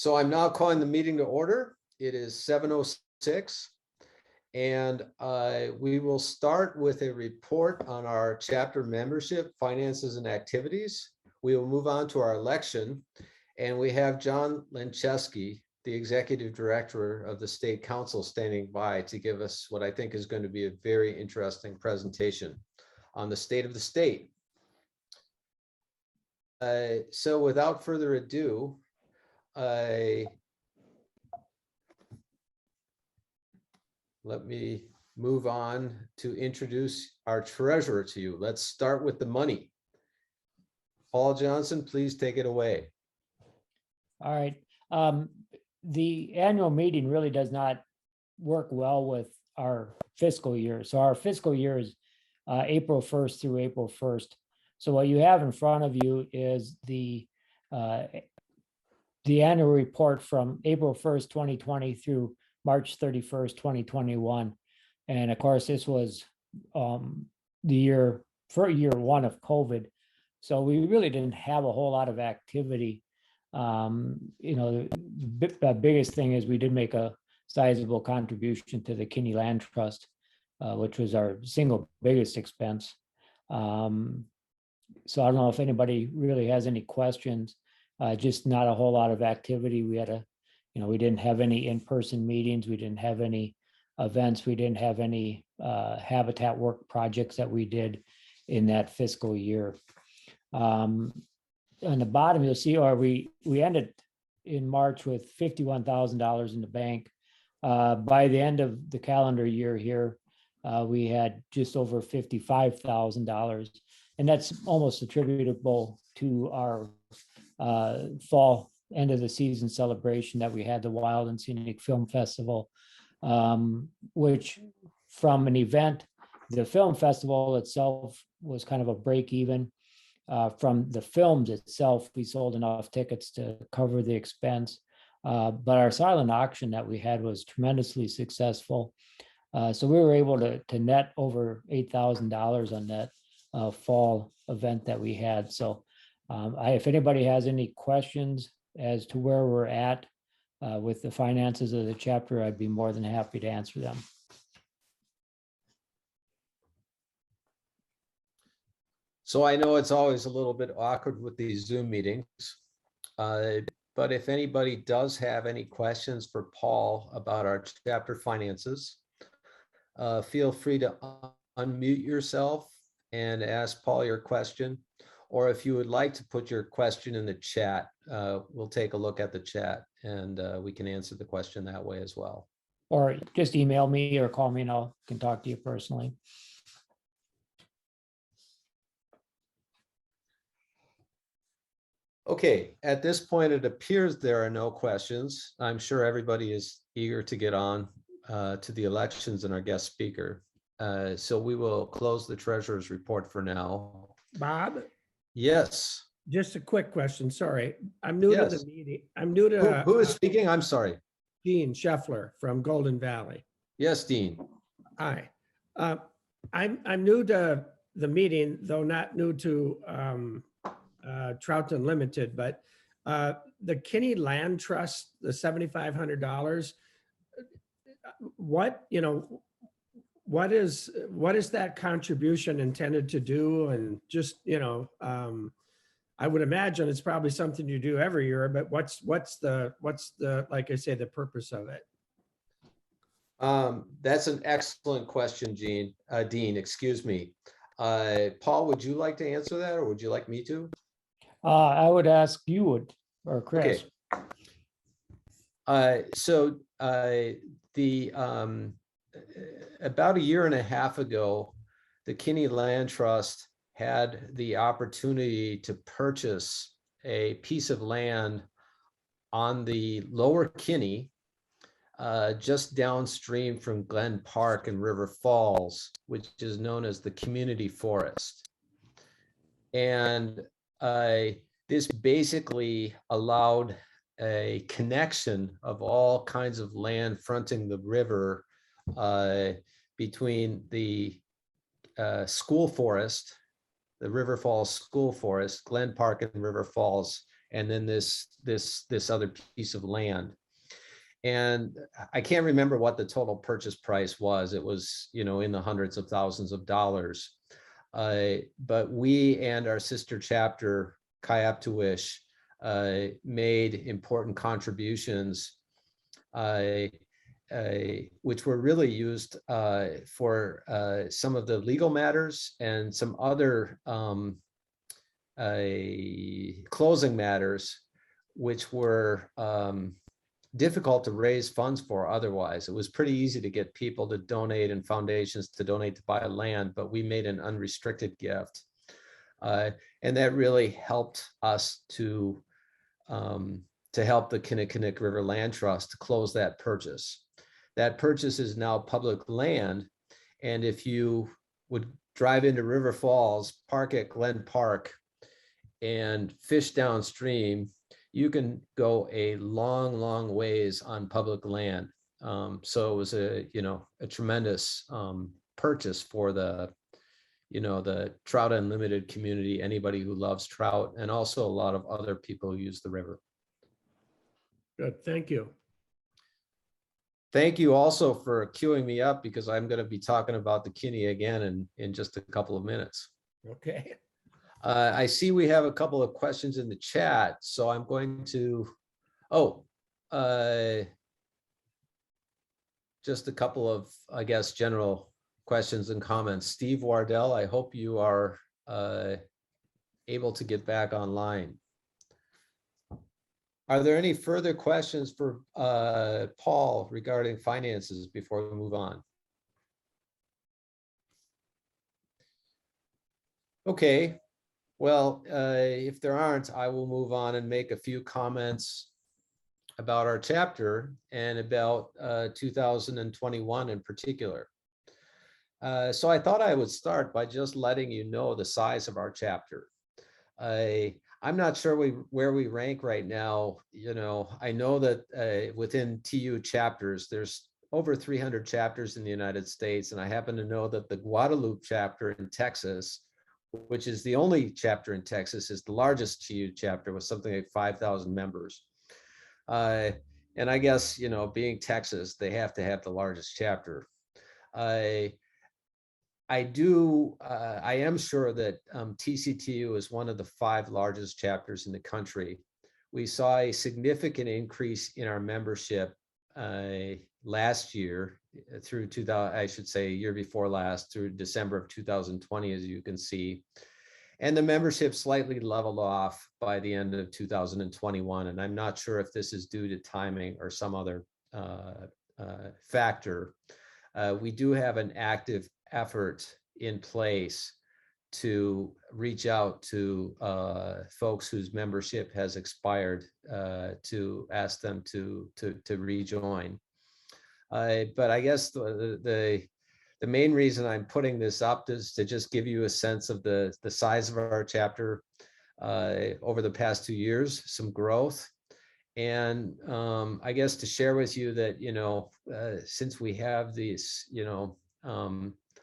So I'm now calling the meeting to order. It is 7:06. And we will start with a report on our chapter membership, finances, and activities. We will move on to our election. And we have John Lenczewski, the Executive Director of the State Council, standing by to give us what I think is going to be a very interesting presentation on the state of the state. So without further ado, let me move on to introduce our treasurer to you. Let's start with the money. Paul Johnson, please take it away. All right. The annual meeting really does not work well with our fiscal year. So our fiscal year is April 1st through April 1st. So what you have in front of you is the annual report from April 1st, 2020 through March 31st, 2021. And of course, this was the year one of COVID. So we really didn't have a whole lot of activity. The biggest thing is we did make a sizable contribution to the Kinney Land Trust, which was our single biggest expense. So I don't know if anybody really has any questions. Just not a whole lot of activity. We had we didn't have any in-person meetings. We didn't have any events. We didn't have any habitat work projects that we did in that fiscal year. On the bottom, you'll see, we ended in March with $51,000 in the bank. By the end of the calendar year here, we had just over $55,000, and that's almost attributable to our fall end of the season celebration that we had, the Wild and Scenic Film Festival, which from an event, the film festival itself was kind of a break even. From the films itself, we sold enough tickets to cover the expense. But our silent auction that we had was tremendously successful. So we were able to net over $8,000 on that fall event that we had. So if anybody has any questions as to where we're at with the finances of the chapter, I'd be more than happy to answer them. So I know it's always a little bit awkward with these Zoom meetings, but if anybody does have any questions for Paul about our chapter finances, feel free to unmute yourself and ask Paul your question. Or if you would like to put your question in the chat, we'll take a look at the chat and we can answer the question that way as well. Or just email me or call me and I can talk to you personally. Okay, at this point, it appears there are no questions. I'm sure everybody is eager to get on to the elections and our guest speaker. So we will close the treasurer's report for now. Bob? Yes. Just a quick question. Sorry. I'm new to the meeting. I'm new to who is speaking? I'm sorry. Dean Scheffler from Golden Valley. Yes, Dean. Hi. I'm new to the meeting, though not new to Trout Unlimited, but the Kinney Land Trust, the $7,500, what is that contribution intended to do? And just, I would imagine it's probably something you do every year, but what's the, like I say, the purpose of it? That's an excellent question, Dean, excuse me. Paul, would you like to answer that, or would you like me to? I would ask you or Chris. Okay. About a year and a half ago, the Kinney Land Trust had the opportunity to purchase a piece of land on the lower Kinney, just downstream from Glen Park and River Falls, which is known as the community forest. And this basically allowed a connection of all kinds of land fronting the river between the school forest, the River Falls School Forest, Glen Park and River Falls and then this other piece of land. And I can't remember what the total purchase price was. It was, in the hundreds of thousands of dollars. But we and our sister chapter, Kayaptuwish, made important contributions, which were really used for some of the legal matters and some other closing matters, which were difficult to raise funds for otherwise. It was pretty easy to get people to donate and foundations to donate to buy land, but we made an unrestricted gift. And that really helped us to help the Kinnickinnic River Land Trust to close that purchase. That purchase is now public land. And if you would drive into River Falls, park at Glen Park, and fish downstream, you can go a long ways on public land. So it was a tremendous purchase for the Trout Unlimited community, anybody who loves trout, and also a lot of other people who use the river. Good, thank you. Thank you also for queuing me up, because I'm going to be talking about the Kinney again in just a couple of minutes. Okay. I see we have a couple of questions in the chat, so I'm going to, just a couple of, I guess, general questions and comments. Steve Wardell, I hope you are able to get back online. Are there any further questions for Paul regarding finances before we move on? Okay. Well, if there aren't, I will move on and make a few comments about our chapter and about 2021 in particular. So I thought I would start by just letting you know the size of our chapter. I'm not sure where we rank right now. I know that within TU chapters, there's over 300 chapters in the United States, and I happen to know that the Guadalupe chapter in Texas, which is the only chapter in Texas, is the largest TU chapter with something like 5,000 members. And I guess, being Texas, they have to have the largest chapter. I am sure that TCTU is one of the 5 largest chapters in the country. We saw a significant increase in our membership last year through year before last, through December of 2020, as you can see. And the membership slightly leveled off by the end of 2021. And I'm not sure if this is due to timing or some other factor. We do have an active effort in place to reach out to folks whose membership has expired to ask them to rejoin. But I guess the main reason I'm putting this up is to just give you a sense of the size of our chapter over the past 2 years, some growth. And I guess to share with you that, since we have these,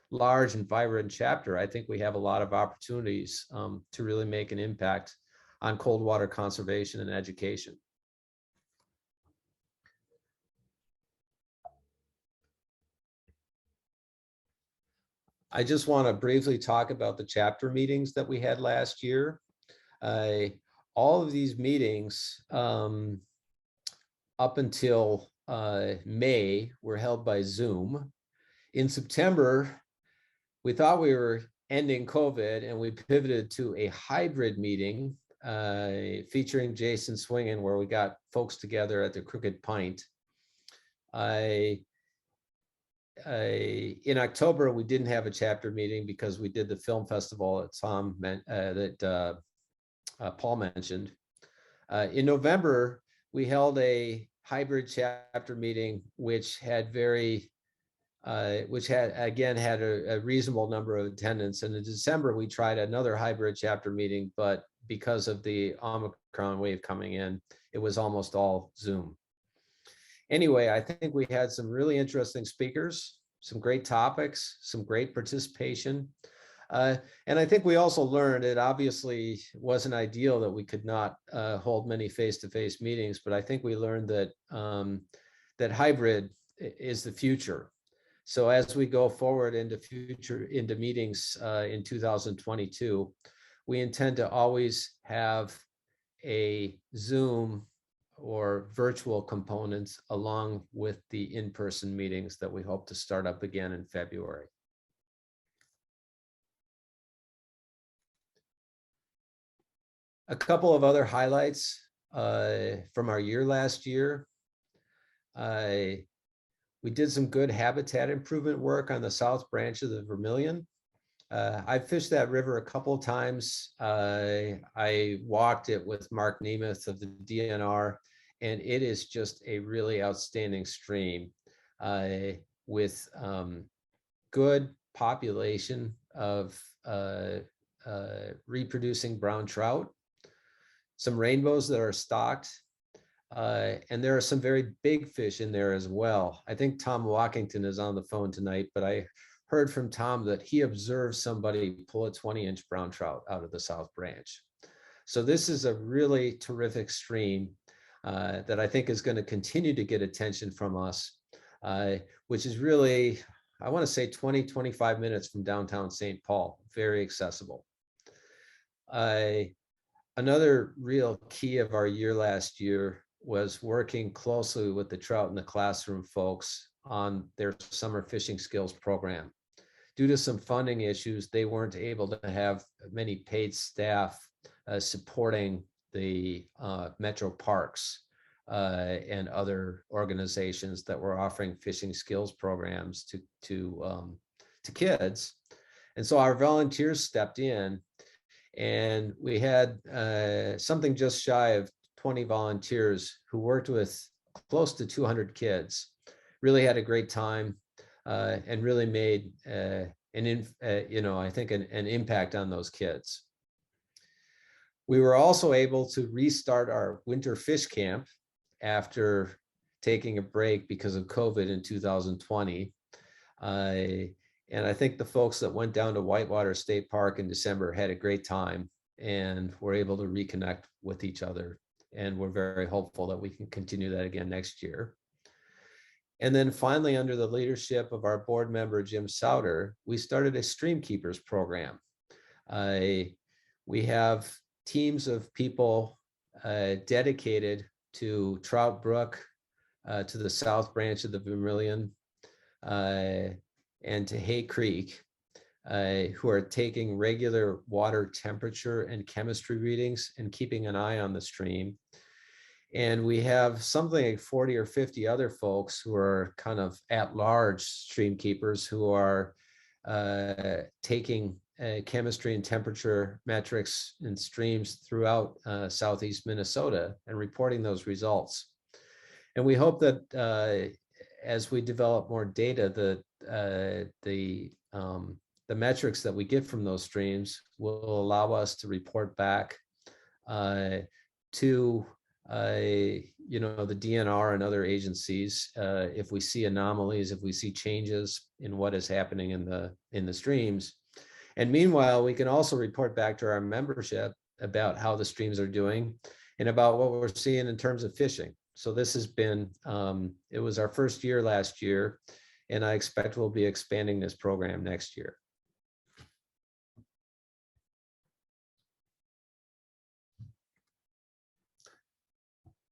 large and vibrant chapter, I think we have a lot of opportunities to really make an impact on cold water conservation and education. I just want to briefly talk about the chapter meetings that we had last year. All of these meetings up until May were held by Zoom. In September, we thought we were ending COVID, and we pivoted to a hybrid meeting featuring Jason Swingen, where we got folks together at the Crooked Pint. In October, we didn't have a chapter meeting because we did the film festival that Paul mentioned. In November, we held a hybrid chapter meeting, which had a reasonable number of attendance. And in December, we tried another hybrid chapter meeting, but because of the Omicron wave coming in, it was almost all Zoom. Anyway, I think we had some really interesting speakers, some great topics, some great participation. And I think we also learned it obviously wasn't ideal that we could not hold many face-to-face meetings, but I think we learned that that hybrid is the future. So as we go forward into meetings in 2022, we intend to always have a Zoom or virtual components along with the in-person meetings that we hope to start up again in February. A couple of other highlights from our year last year. We did some good habitat improvement work on the south branch of the Vermilion. I fished that river a couple of times. I walked it with Mark Nemeth of the DNR, and it is just a really outstanding stream with good population of reproducing brown trout, some rainbows that are stocked, and there are some very big fish in there as well. I think Tom Walkington is on the phone tonight, but I heard from Tom that he observed somebody pull a 20-inch brown trout out of the south branch. So this is a really terrific stream that I think is going to continue to get attention from us, which is really, I want to say 20-25 minutes from downtown St. Paul, very accessible. Another real key of our year last year was working closely with the Trout in the Classroom folks on their summer fishing skills program. Due to some funding issues, they weren't able to have many paid staff supporting the metro parks and other organizations that were offering fishing skills programs to kids. And so our volunteers stepped in, and we had something just shy of 20 volunteers who worked with close to 200 kids. Really had a great time and really made I think an impact on those kids. We were also able to restart our winter fish camp after taking a break because of COVID in 2020. And I think the folks that went down to Whitewater State Park in December had a great time and were able to reconnect with each other. And we're very hopeful that we can continue that again next year. And then finally, under the leadership of our board member, Jim Souter, we started a Stream Keepers program. We have teams of people dedicated to Trout Brook, to the south branch of the Vermilion, and to Hay Creek, who are taking regular water temperature and chemistry readings and keeping an eye on the stream. And we have something like 40 or 50 other folks who are kind of at-large stream keepers who are taking chemistry and temperature metrics in streams throughout southeast Minnesota and reporting those results. And we hope that as we develop more data, the metrics that we get from those streams will allow us to report back to the DNR and other agencies if we see anomalies, if we see changes in what is happening in the streams. And meanwhile, we can also report back to our membership about how the streams are doing and about what we're seeing in terms of fishing. So this has been, it was our first year last year, and I expect we'll be expanding this program next year.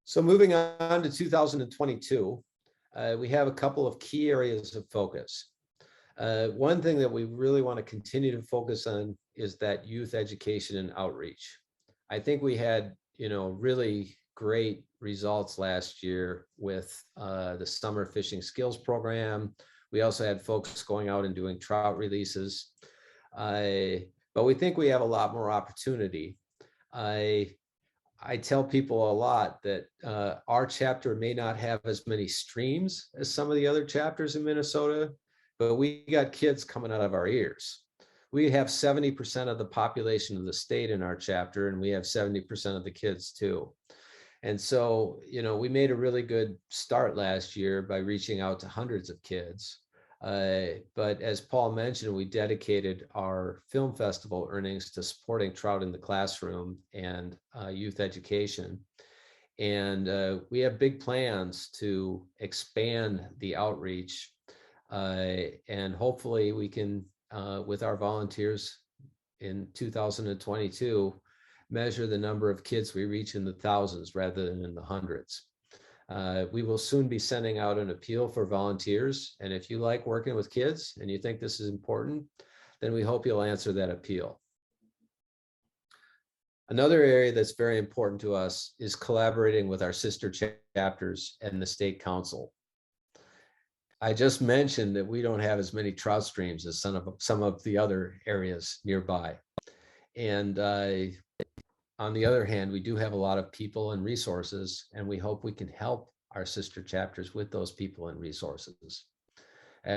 So moving on to 2022, we have a couple of key areas of focus. One thing that we really want to continue to focus on is that youth education and outreach. I think we had, really great results last year with the summer fishing skills program. We also had folks going out and doing trout releases, but we think we have a lot more opportunity. I tell people a lot that our chapter may not have as many streams as some of the other chapters in Minnesota, but we got kids coming out of our ears. We have 70% of the population of the state in our chapter, and we have 70% of the kids too. And so, we made a really good start last year by reaching out to hundreds of kids. But as Paul mentioned, we dedicated our film festival earnings to supporting trout in the classroom and youth education. And we have big plans to expand the outreach. And hopefully we can, with our volunteers in 2022, measure the number of kids we reach in the thousands rather than in the hundreds. We will soon be sending out an appeal for volunteers. And if you like working with kids and you think this is important, then we hope you'll answer that appeal. Another area that's very important to us is collaborating with our sister chapters and the state council. I just mentioned that we don't have as many trout streams as some of the other areas nearby. And on the other hand, we do have a lot of people and resources, and we hope we can help our sister chapters with those people and resources.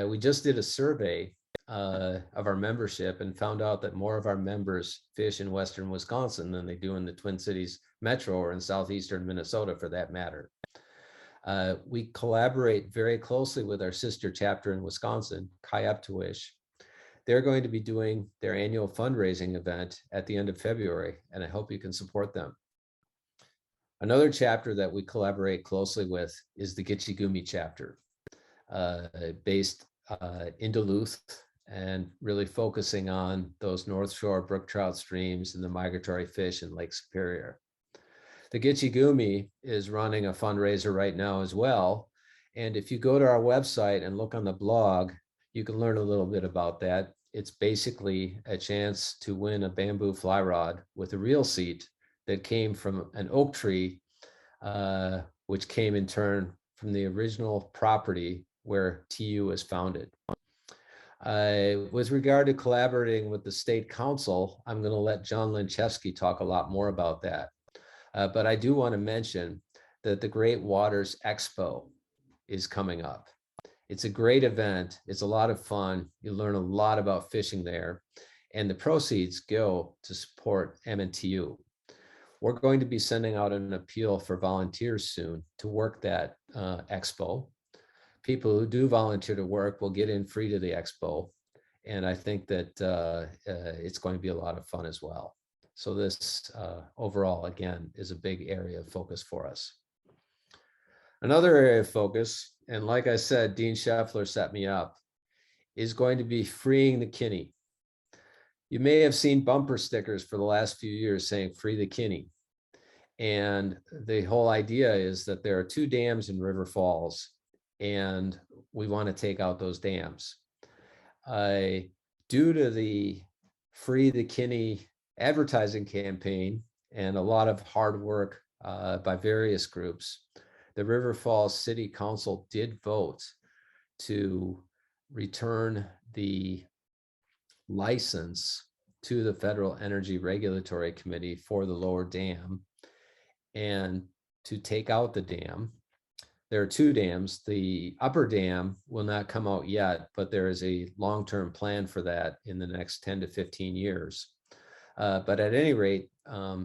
We just did a survey of our membership and found out that more of our members fish in Western Wisconsin than they do in the Twin Cities Metro or in Southeastern Minnesota, for that matter. We collaborate very closely with our sister chapter in Wisconsin, Kayaptuish. They're going to be doing their annual fundraising event at the end of February, and I hope you can support them. Another chapter that we collaborate closely with is the Gichigumi Chapter, based in Duluth, and really focusing on those North Shore brook trout streams and the migratory fish in Lake Superior. The Gichigumi is running a fundraiser right now as well. And if you go to our website and look on the blog, you can learn a little bit about that. It's basically a chance to win a bamboo fly rod with a reel seat that came from an oak tree, which came in turn from the original property where TU was founded. With regard to collaborating with the state council, I'm going to let John Lenczewski talk a lot more about that. But I do want to mention that the Great Waters Expo is coming up. It's a great event. It's a lot of fun. You learn a lot about fishing there, and the proceeds go to support Mntu. We're going to be sending out an appeal for volunteers soon to work that expo. People who do volunteer to work will get in free to the expo. And I think that it's going to be a lot of fun as well. So this overall, again, is a big area of focus for us. Another area of focus, and like I said, Dean Scheffler set me up, is going to be freeing the Kinney. You may have seen bumper stickers for the last few years saying free the Kinney. And the whole idea is that there are 2 dams in River Falls, and we want to take out those dams. Due to the Free the Kinney advertising campaign and a lot of hard work by various groups, the River Falls City Council did vote to return the license to the Federal Energy Regulatory Committee for the lower dam and to take out the dam. There are 2 dams. The upper dam will not come out yet, but there is a long-term plan for that in the next 10 to 15 years. But at any rate,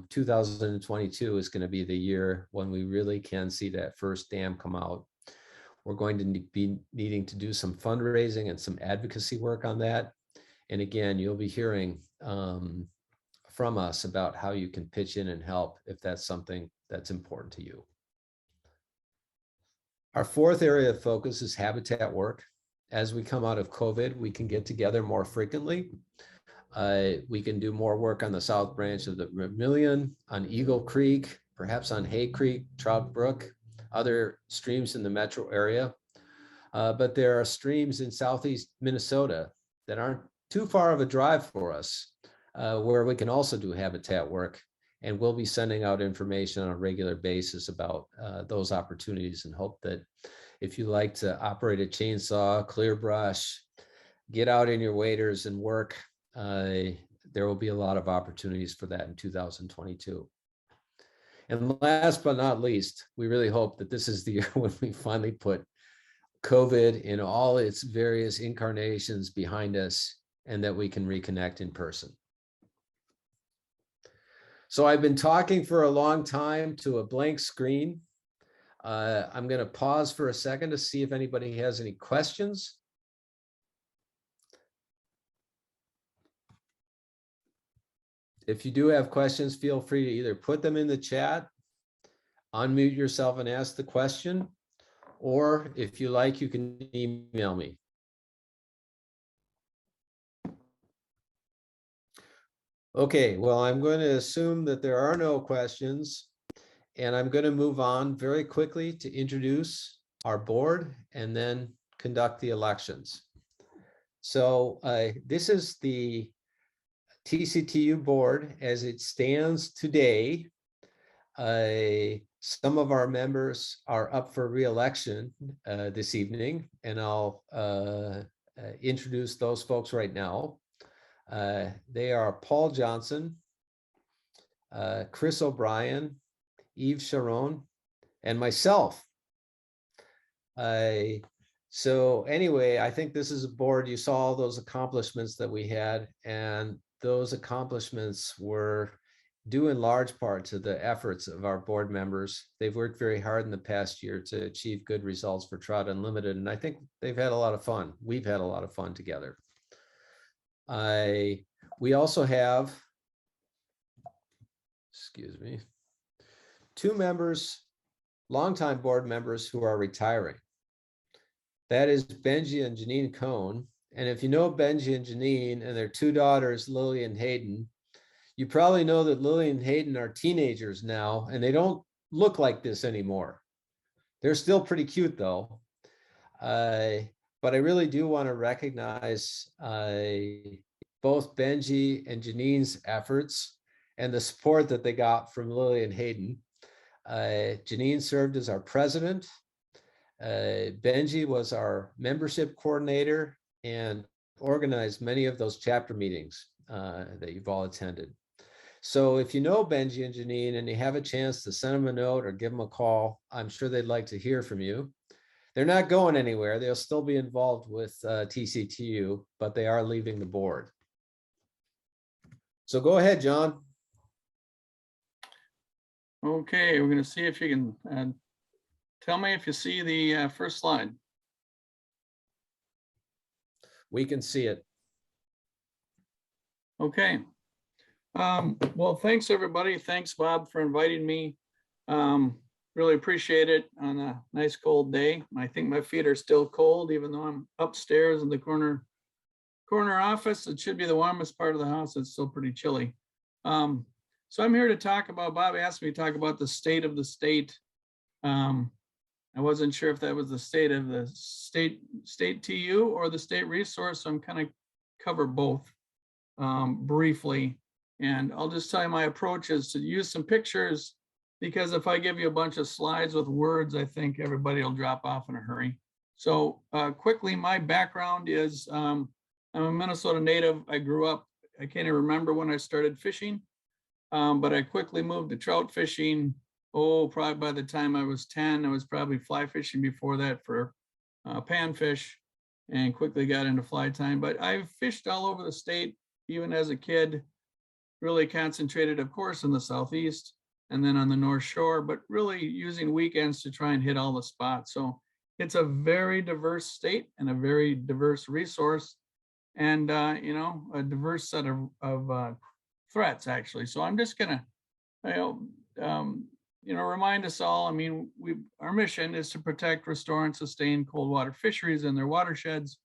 2022 is going to be the year when we really can see that first dam come out. We're going to be needing to do some fundraising and some advocacy work on that. And again, you'll be hearing from us about how you can pitch in and help if that's something that's important to you. Our 4th area of focus is habitat work. As we come out of COVID, we can get together more frequently. We can do more work on the South Branch of the Vermilion, on Eagle Creek, perhaps on Hay Creek, Trout Brook, other streams in the metro area. But there are streams in Southeast Minnesota that aren't too far of a drive for us, where we can also do habitat work. And we'll be sending out information on a regular basis about those opportunities, and hope that if you like to operate a chainsaw, clear brush, get out in your waders and work, there will be a lot of opportunities for that in 2022. And last but not least, we really hope that this is the year when we finally put COVID in all its various incarnations behind us, and that we can reconnect in person. So I've been talking for a long time to a blank screen. I'm going to pause for a second to see if anybody has any questions. if you do have questions, feel free to either put them in the chat, unmute yourself and ask the question, or if you like, you can email me. Okay, well, I'm going to assume that there are no questions, and I'm going to move on very quickly to introduce our board and then conduct the elections. So this is the TCTU board as it stands today. Some of our members are up for re-election this evening, and I'll introduce those folks right now. They are Paul Johnson, Chris O'Brien, Eve Sharon, and myself. So anyway, I think this is a board, you saw all those accomplishments that we had, and those accomplishments were due in large part to the efforts of our board members. They've worked very hard in the past year to achieve good results for Trout Unlimited, and I think they've had a lot of fun. We've had a lot of fun together. We also have, excuse me, two members, longtime board members who are retiring. That is Benji and Janine Cohn. And if you know Benji and Janine and their two daughters, Lily and Hayden, you probably know that Lily and Hayden are teenagers now, and they don't look like this anymore. They're still pretty cute though. But I really do want to recognize both Benji and Janine's efforts and the support that they got from Lily and Hayden. Janine served as our president. Benji was our membership coordinator and organized many of those chapter meetings that you've all attended. So if you know Benji and Janine and you have a chance to send them a note or give them a call, I'm sure they'd like to hear from you. They're not going anywhere. They'll still be involved with TCTU, but they are leaving the board. So go ahead, John. Okay, we're going to see if you can tell me if you see the first slide. We can see it. Okay. Well, thanks everybody. Thanks, Bob, for inviting me. Really appreciate it on a nice cold day. I think my feet are still cold, even though I'm upstairs in the corner office. It should be the warmest part of the house. It's still pretty chilly. So I'm here to talk about, Bob asked me to talk about the state of the state. I wasn't sure if that was the state of the state TU or the state resource. So I'm kind of cover both briefly. And I'll just tell you my approach is to use some pictures, because if I give you a bunch of slides with words, I think everybody will drop off in a hurry. So quickly, my background is I'm a Minnesota native. I grew up, I can't even remember when I started fishing, but I quickly moved to trout fishing. Oh, probably by the time I was 10, I was probably fly fishing before that for panfish, and quickly got into fly tying. But I've fished all over the state, even as a kid, really concentrated, of course, in the Southeast and then on the North Shore, but really using weekends to try and hit all the spots. So it's a very diverse state and a very diverse resource, and you know, a diverse set of threats, actually. So I'm just gonna, remind us all. I mean, our mission is to protect, restore, and sustain cold water fisheries and their watersheds.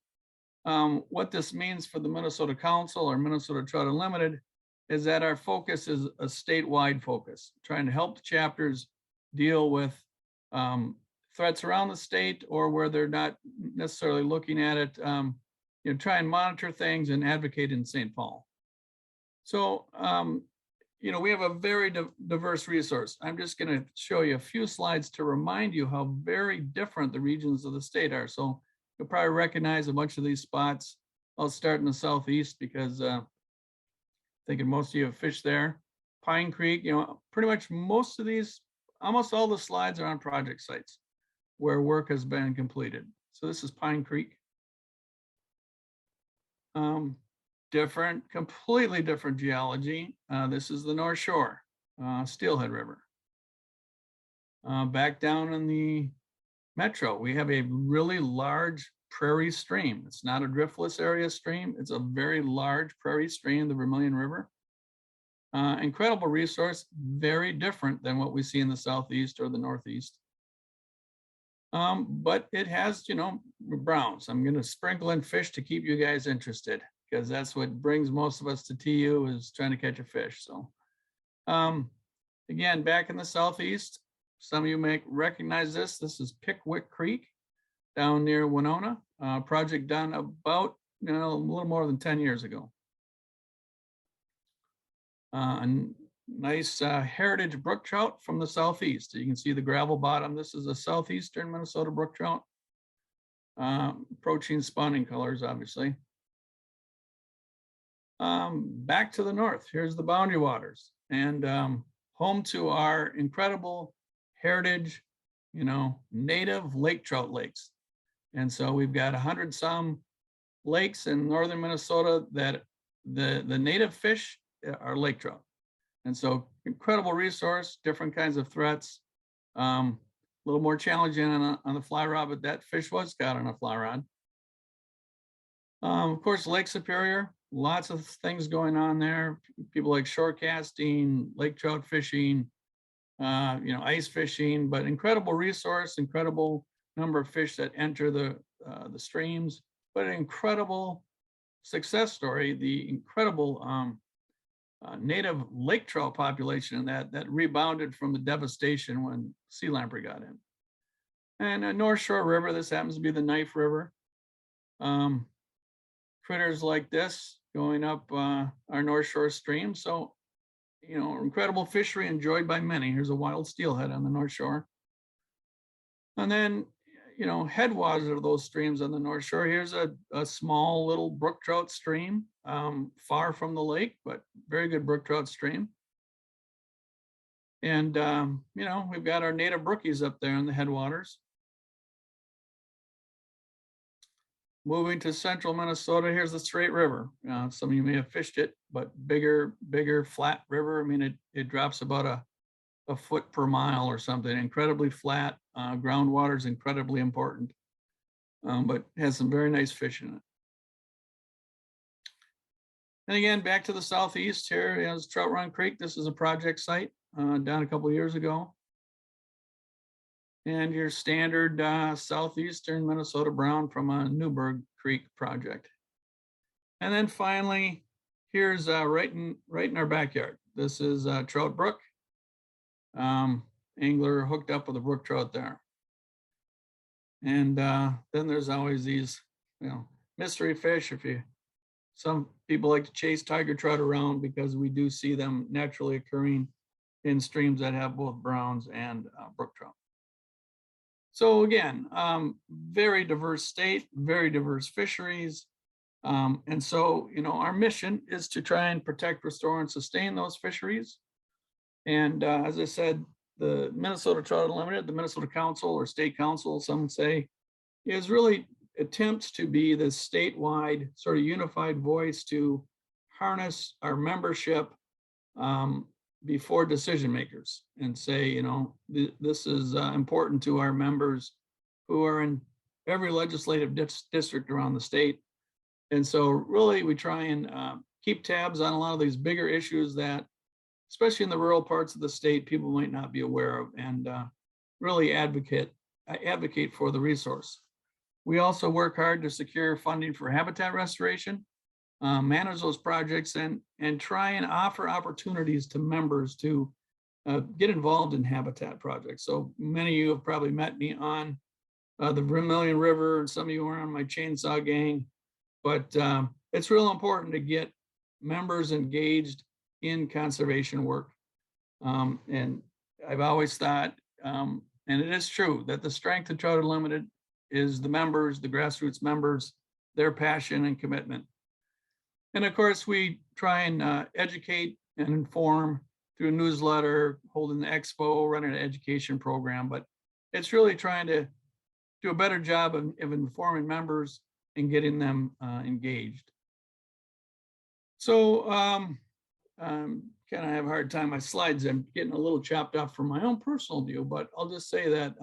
What this means for the Minnesota Council or Minnesota Trout Unlimited is that our focus is a statewide focus, trying to help the chapters deal with threats around the state or where they're not necessarily looking at it, try and monitor things and advocate in St. Paul. So, we have a very diverse resource. I'm just going to show you a few slides to remind you how very different the regions of the state are. So you'll probably recognize a bunch of these spots. I'll start in the Southeast because thinking most of you have fished there. Pine Creek, pretty much most of these, almost all the slides are on project sites where work has been completed. So this is Pine Creek. Completely different geology. This is the North Shore, Steelhead River. Back down in the metro, we have a really large prairie stream. It's not a driftless area stream. It's a very large prairie stream, the Vermilion River. Incredible resource, very different than what we see in the Southeast or the Northeast. But it has, you know, browns. I'm going to sprinkle in fish to keep you guys interested, because that's what brings most of us to TU, is trying to catch a fish. So again, back in the Southeast, some of you may recognize this. This is Pickwick Creek down near Winona, project done about, you know, a little more than 10 years ago. And nice heritage brook trout from the Southeast. You can see the gravel bottom. This is a Southeastern Minnesota brook trout. Approaching spawning colors, obviously. Back to the north, here's the Boundary Waters, and home to our incredible heritage, you know, native lake trout lakes. And so we've got 100 some lakes in northern Minnesota that the native fish are lake trout. And so incredible resource, different kinds of threats. A little more challenging on the fly rod, but that fish was caught on a fly rod. Of course, Lake Superior, lots of things going on there. People like shore casting, lake trout fishing, you know, ice fishing, but incredible resource, incredible number of fish that enter the streams, but an incredible success story, the incredible native lake trout population that rebounded from the devastation when sea lamprey got in. And a North Shore River, this happens to be the Knife River. Critters like this going up our North Shore stream. So, you know, incredible fishery enjoyed by many. Here's a wild steelhead on the North Shore. And then, you know, headwaters of those streams on the North Shore. Here's a small little brook trout stream, far from the lake, but very good brook trout stream. And, you know, we've got our native brookies up there in the headwaters. Moving to central Minnesota, here's the Straight River. Some of you may have fished it, but bigger, flat river. I mean, it drops about a foot per mile or something, incredibly flat. Groundwater is incredibly important, but has some very nice fish in it. And again, back to the Southeast, here is Trout Run Creek. This is a project site done a couple of years ago. And your standard Southeastern Minnesota brown from a Newburgh Creek project. And then finally, here's right in our backyard. This is Trout Brook. Angler hooked up with a brook trout there. And then there's always these, you know, mystery fish. Some people like to chase tiger trout around because we do see them naturally occurring in streams that have both browns and brook trout. So again, very diverse state, very diverse fisheries. And so, you know, our mission is to try and protect, restore, and sustain those fisheries. And as I said, the Minnesota Trout Unlimited, the Minnesota Council or State Council, some would say, is really attempts to be the statewide sort of unified voice to harness our membership before decision makers and say, you know, this is important to our members who are in every legislative district around the state. And so really we try and keep tabs on a lot of these bigger issues that, especially in the rural parts of the state, people might not be aware of, and really advocate for the resource. We also work hard to secure funding for habitat restoration, manage those projects, and try and offer opportunities to members to get involved in habitat projects. So many of you have probably met me on the Vermilion River, and some of you are on my chainsaw gang, but it's real important to get members engaged in conservation work. And I've always thought, and it is true, that the strength of Trout Unlimited is the members, the grassroots members, their passion and commitment. And of course, we try and educate and inform through a newsletter, holding the expo, running an education program, but it's really trying to do a better job of informing members and getting them engaged. So kind of have a hard time, my slides, I'm getting a little chopped off from my own personal view, but I'll just say that,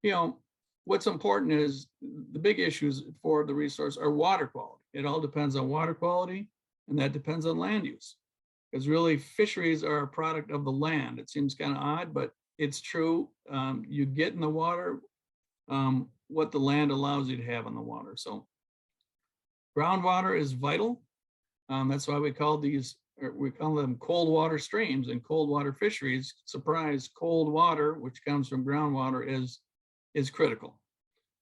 you know, what's important is the big issues for the resource are water quality. It all depends on water quality, and that depends on land use. because really fisheries are a product of the land. It seems kind of odd, but it's true. You get in the water what the land allows you to have in the water. So groundwater is vital. That's why we call them cold water streams and cold water fisheries. Surprise, cold water, which comes from groundwater, is critical.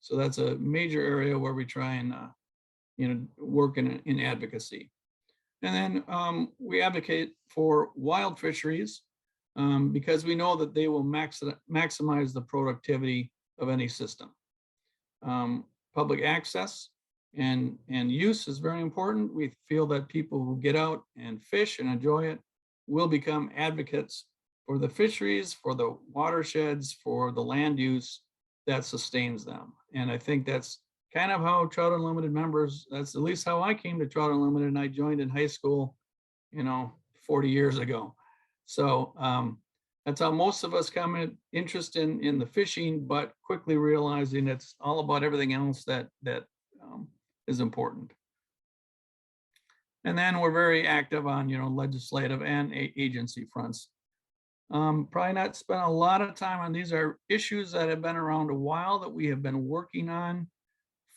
So that's a major area where we try and work in advocacy. And then we advocate for wild fisheries because we know that they will maximize the productivity of any system. Public access and use is very important. We feel that people who get out and fish and enjoy it will become advocates for the fisheries, for the watersheds, for the land use that sustains them. And I think that's kind of how Trout Unlimited members, that's at least how I came to Trout Unlimited, and I joined in high school, 40 years ago. So that's how most of us come in interest in the fishing, but quickly realizing it's all about everything else that is important. And then we're very active on, legislative and agency fronts. Probably not spent a lot of time on these. Are issues that have been around a while that we have been working on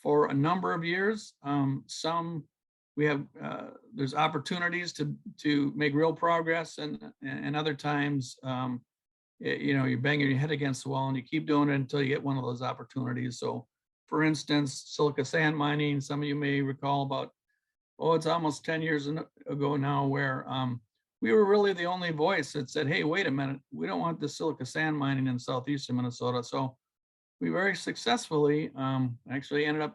for a number of years. Some we have, there's opportunities to make real progress, and other times, you're banging your head against the wall and you keep doing it until you get one of those opportunities. So for instance, silica sand mining, some of you may recall about, it's almost 10 years ago now, where we were really the only voice that said, hey, wait a minute, we don't want the silica sand mining in southeastern Minnesota. So we very successfully actually ended up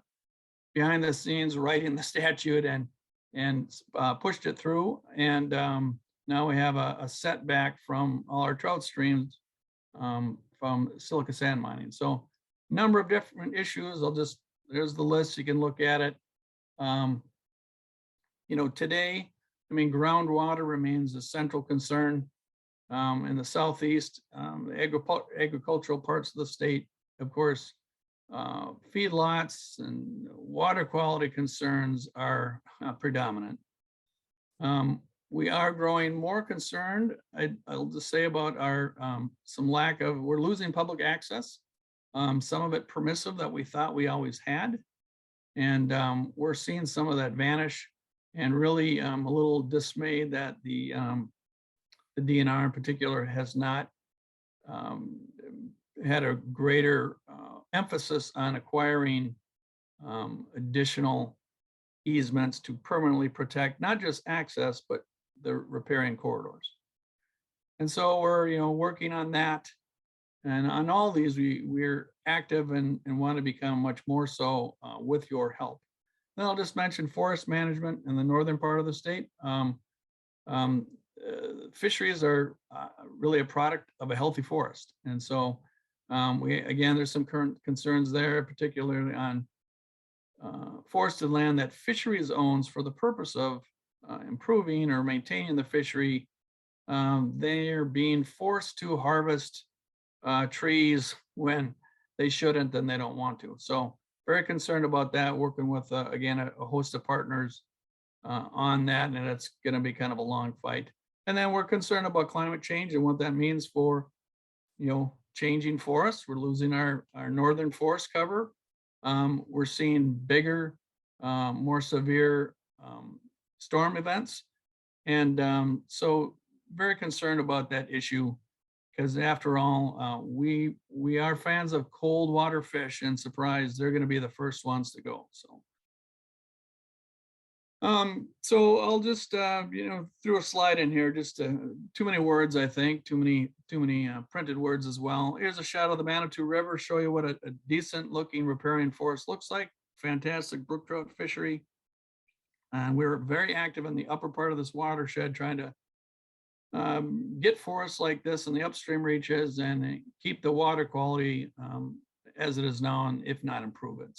behind the scenes writing the statute and pushed it through. And now we have a setback from all our trout streams from silica sand mining. So number of different issues. There's the list, you can look at it. Today, groundwater remains a central concern in the Southeast, the agricultural parts of the state. Of course, feedlots and water quality concerns are predominant. We are growing more concerned, I'll just say, about our some lack of, we're losing public access, some of it permissive that we thought we always had. And we're seeing some of that vanish, and really a little dismayed that the DNR in particular has not had a greater emphasis on acquiring additional easements to permanently protect not just access, but the riparian corridors. And so we're working on that. And on all these, we're active and want to become much more so with your help. Then I'll just mention forest management in the northern part of the state. Fisheries are really a product of a healthy forest. And so there's some current concerns there, particularly on forested land that fisheries owns for the purpose of improving or maintaining the fishery. They're being forced to harvest trees when they shouldn't and they don't want to. So very concerned about that, working with, again, a host of partners on that, and it's going to be kind of a long fight. And then we're concerned about climate change and what that means for, changing forests. We're losing our northern forest cover. We're seeing bigger, more severe storm events. And so very concerned about that issue, because after all, we are fans of cold water fish, and surprise, they're going to be the first ones to go. So I'll just threw a slide in here, just too many words, I think, too many printed words as well. Here's a shot of the Mntu River, show you what a decent looking riparian forest looks like. Fantastic brook trout fishery. And we're very active in the upper part of this watershed, trying to get forests like this in the upstream reaches and keep the water quality as it is now, and if not improve it.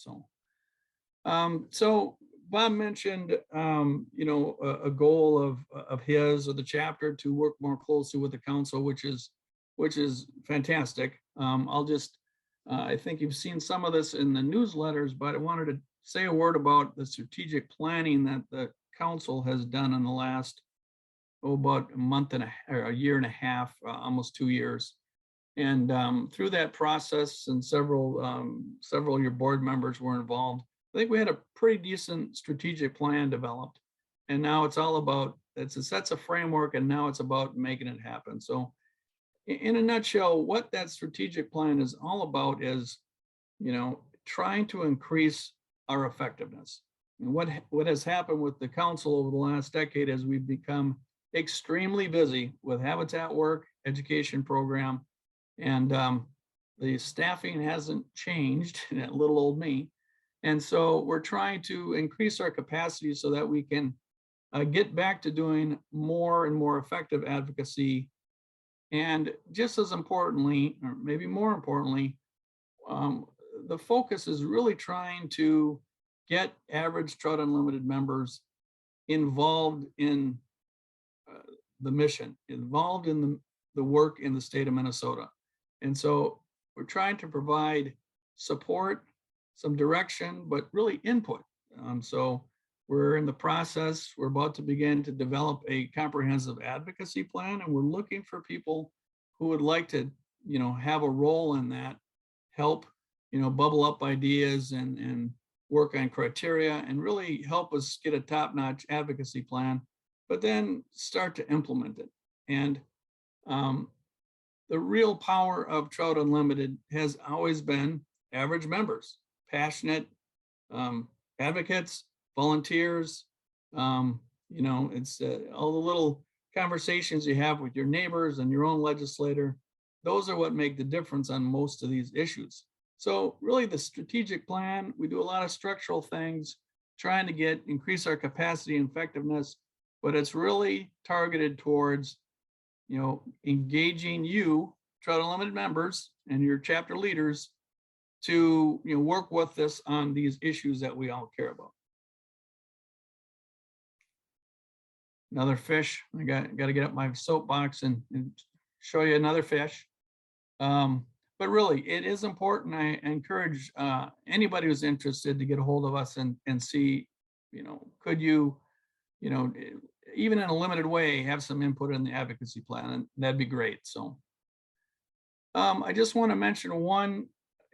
So Bob mentioned, a goal of his or the chapter to work more closely with the council, which is fantastic. I think you've seen some of this in the newsletters, but I wanted to say a word about the strategic planning that the council has done in the last, about a month and or a year and a half, almost 2 years. And through that process, and several of your board members were involved, I think we had a pretty decent strategic plan developed. And now it's all about, it sets a framework, and now it's about making it happen. So in a nutshell, what that strategic plan is all about is, trying to increase our effectiveness. And what has happened with the council over the last decade is we've become extremely busy with habitat work, education program, and the staffing hasn't changed, little old me. And so we're trying to increase our capacity so that we can get back to doing more and more effective advocacy. And just as importantly, or maybe more importantly, the focus is really trying to get average Trout Unlimited members involved in the mission, involved in the work in the state of Minnesota. And so we're trying to provide support, some direction, but really input. So we're in the process, we're about to begin to develop a comprehensive advocacy plan, and we're looking for people who would like to, have a role in that, help, bubble up ideas and work on criteria, and really help us get a top-notch advocacy plan, but then start to implement it. And the real power of Trout Unlimited has always been average members, passionate advocates, volunteers. It's all the little conversations you have with your neighbors and your own legislator. Those are what make the difference on most of these issues. So really the strategic plan, we do a lot of structural things, trying to increase our capacity and effectiveness, but it's really targeted towards, engaging you, Trout Unlimited members, and your chapter leaders to, work with us on these issues that we all care about. Another fish. I got to get up my soapbox and show you another fish. But really, it is important. I encourage anybody who's interested to get a hold of us and see, could you, even in a limited way, have some input in the advocacy plan, and that'd be great. So I just want to mention one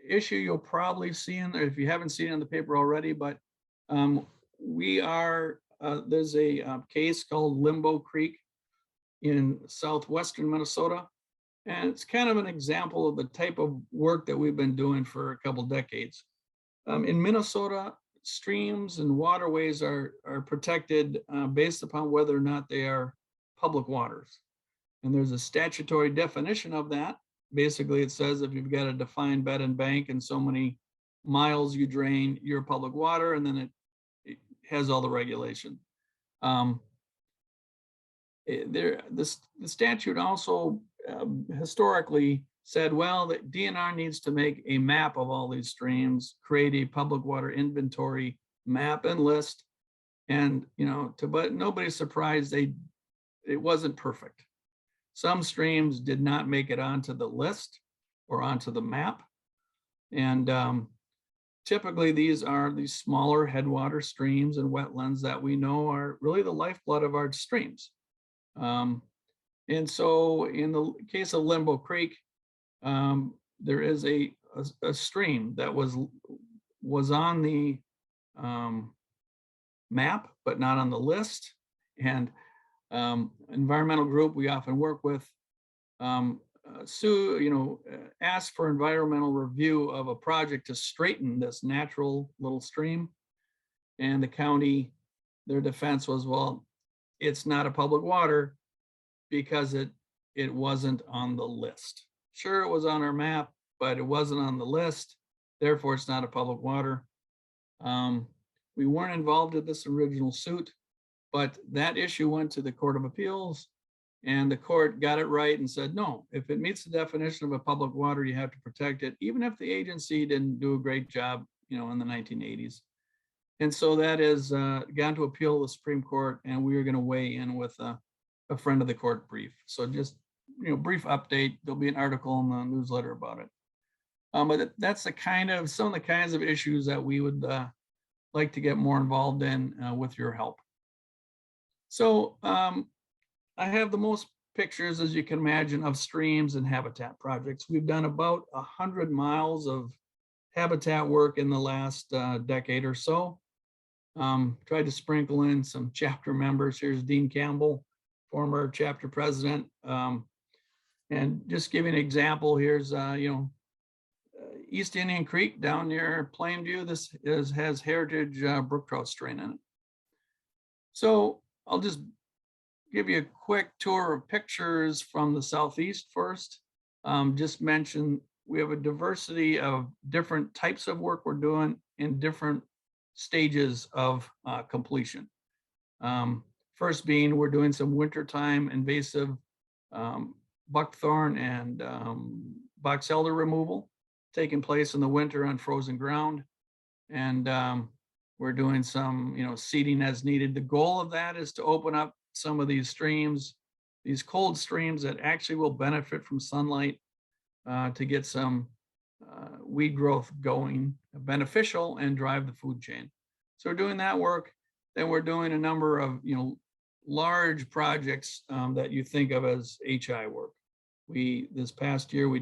issue you'll probably see in there if you haven't seen it in the paper already, but there's a case called Limbo Creek in Southwestern Minnesota. And it's kind of an example of the type of work that we've been doing for a couple decades. In Minnesota, streams and waterways are protected based upon whether or not they are public waters. And there's a statutory definition of that. Basically, it says if you've got a defined bed and bank and so many miles you drain your public water, and then it has all the regulation. The statute also historically said, well, that DNR needs to make a map of all these streams, create a public water inventory map and list. And, but nobody's surprised it wasn't perfect. Some streams did not make it onto the list or onto the map. And typically these are these smaller headwater streams and wetlands that we know are really the lifeblood of our streams. And so in the case of Limbo Creek, there is a stream that was on the map, but not on the list. And environmental group we often work with asked for environmental review of a project to straighten this natural little stream. And the county, their defense was, well, it's not a public water because it wasn't on the list. Sure, it was on our map, but it wasn't on the list. Therefore, it's not a public water. We weren't involved in this original suit, but that issue went to the Court of Appeals, and the court got it right and said, no, if it meets the definition of a public water, you have to protect it, even if the agency didn't do a great job, in the 1980s. And so that is gone to appeal to the Supreme Court, and we are going to weigh in with a friend of the court brief. So just, brief update. There'll be an article in the newsletter about it. But that's some of the kinds of issues that we would like to get more involved in with your help. So I have the most pictures, as you can imagine, of streams and habitat projects. We've done about 100 miles of habitat work in the last decade or so. Tried to sprinkle in some chapter members. Here's Dean Campbell, former chapter president. And just giving an example, here's East Indian Creek down near Plainview. This has heritage brook trout strain in it. So I'll just give you a quick tour of pictures from the Southeast first. Just mention we have a diversity of different types of work we're doing in different stages of completion. First being, we're doing some wintertime invasive buckthorn and box elder removal taking place in the winter on frozen ground. And we're doing some, seeding as needed. The goal of that is to open up some of these streams, these cold streams that actually will benefit from sunlight to get some weed growth going, beneficial, and drive the food chain. So we're doing that work. Then we're doing a number of, large projects that you think of as HI work. This past year, we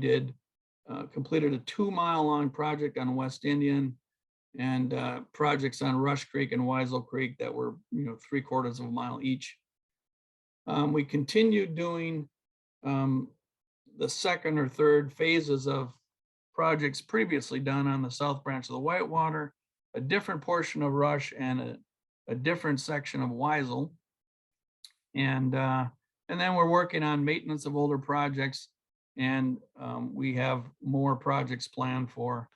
completed a 2-mile long project on West Indian and projects on Rush Creek and Weisel Creek that were, 3/4 of a mile each. We continued doing the second or third phases of projects previously done on the south branch of the Whitewater, a different portion of Rush and a different section of Weisel. And then we're working on maintenance of older projects, and we have more projects planned for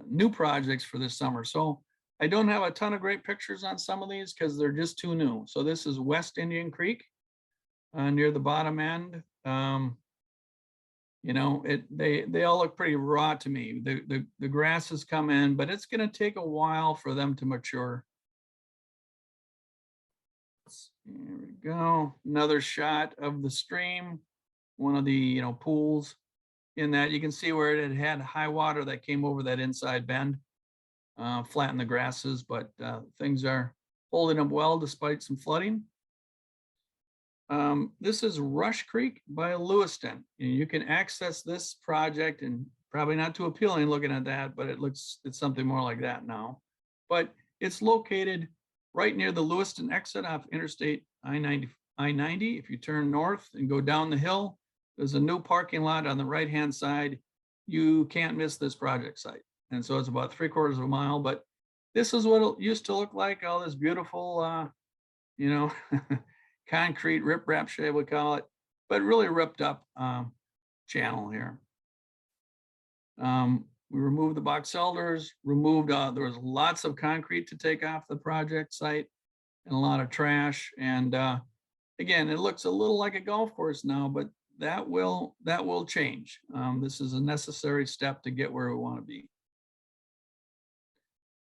new projects for this summer. So I don't have a ton of great pictures on some of these because they're just too new. So this is West Indian Creek near the bottom end. They all look pretty raw to me. The grasses come in, but it's going to take a while for them to mature. Here we go. Another shot of the stream, one of the pools. In that, you can see where it had high water that came over that inside bend, flattened the grasses, but things are holding up well despite some flooding. This is Rush Creek by Lewiston. And you can access this project, and probably not too appealing looking at that, but it's something more like that now. But it's located right near the Lewiston exit off Interstate I-90. If you turn north and go down the hill, there's a new parking lot on the right-hand side. You can't miss this project site. And so it's about 3/4 of a mile, but this is what it used to look like, all this beautiful, concrete riprap shape, we call it, but really ripped up channel here. We removed the box elders, there was lots of concrete to take off the project site and a lot of trash. And again, it looks a little like a golf course now, but that will change. This is a necessary step to get where we want to be.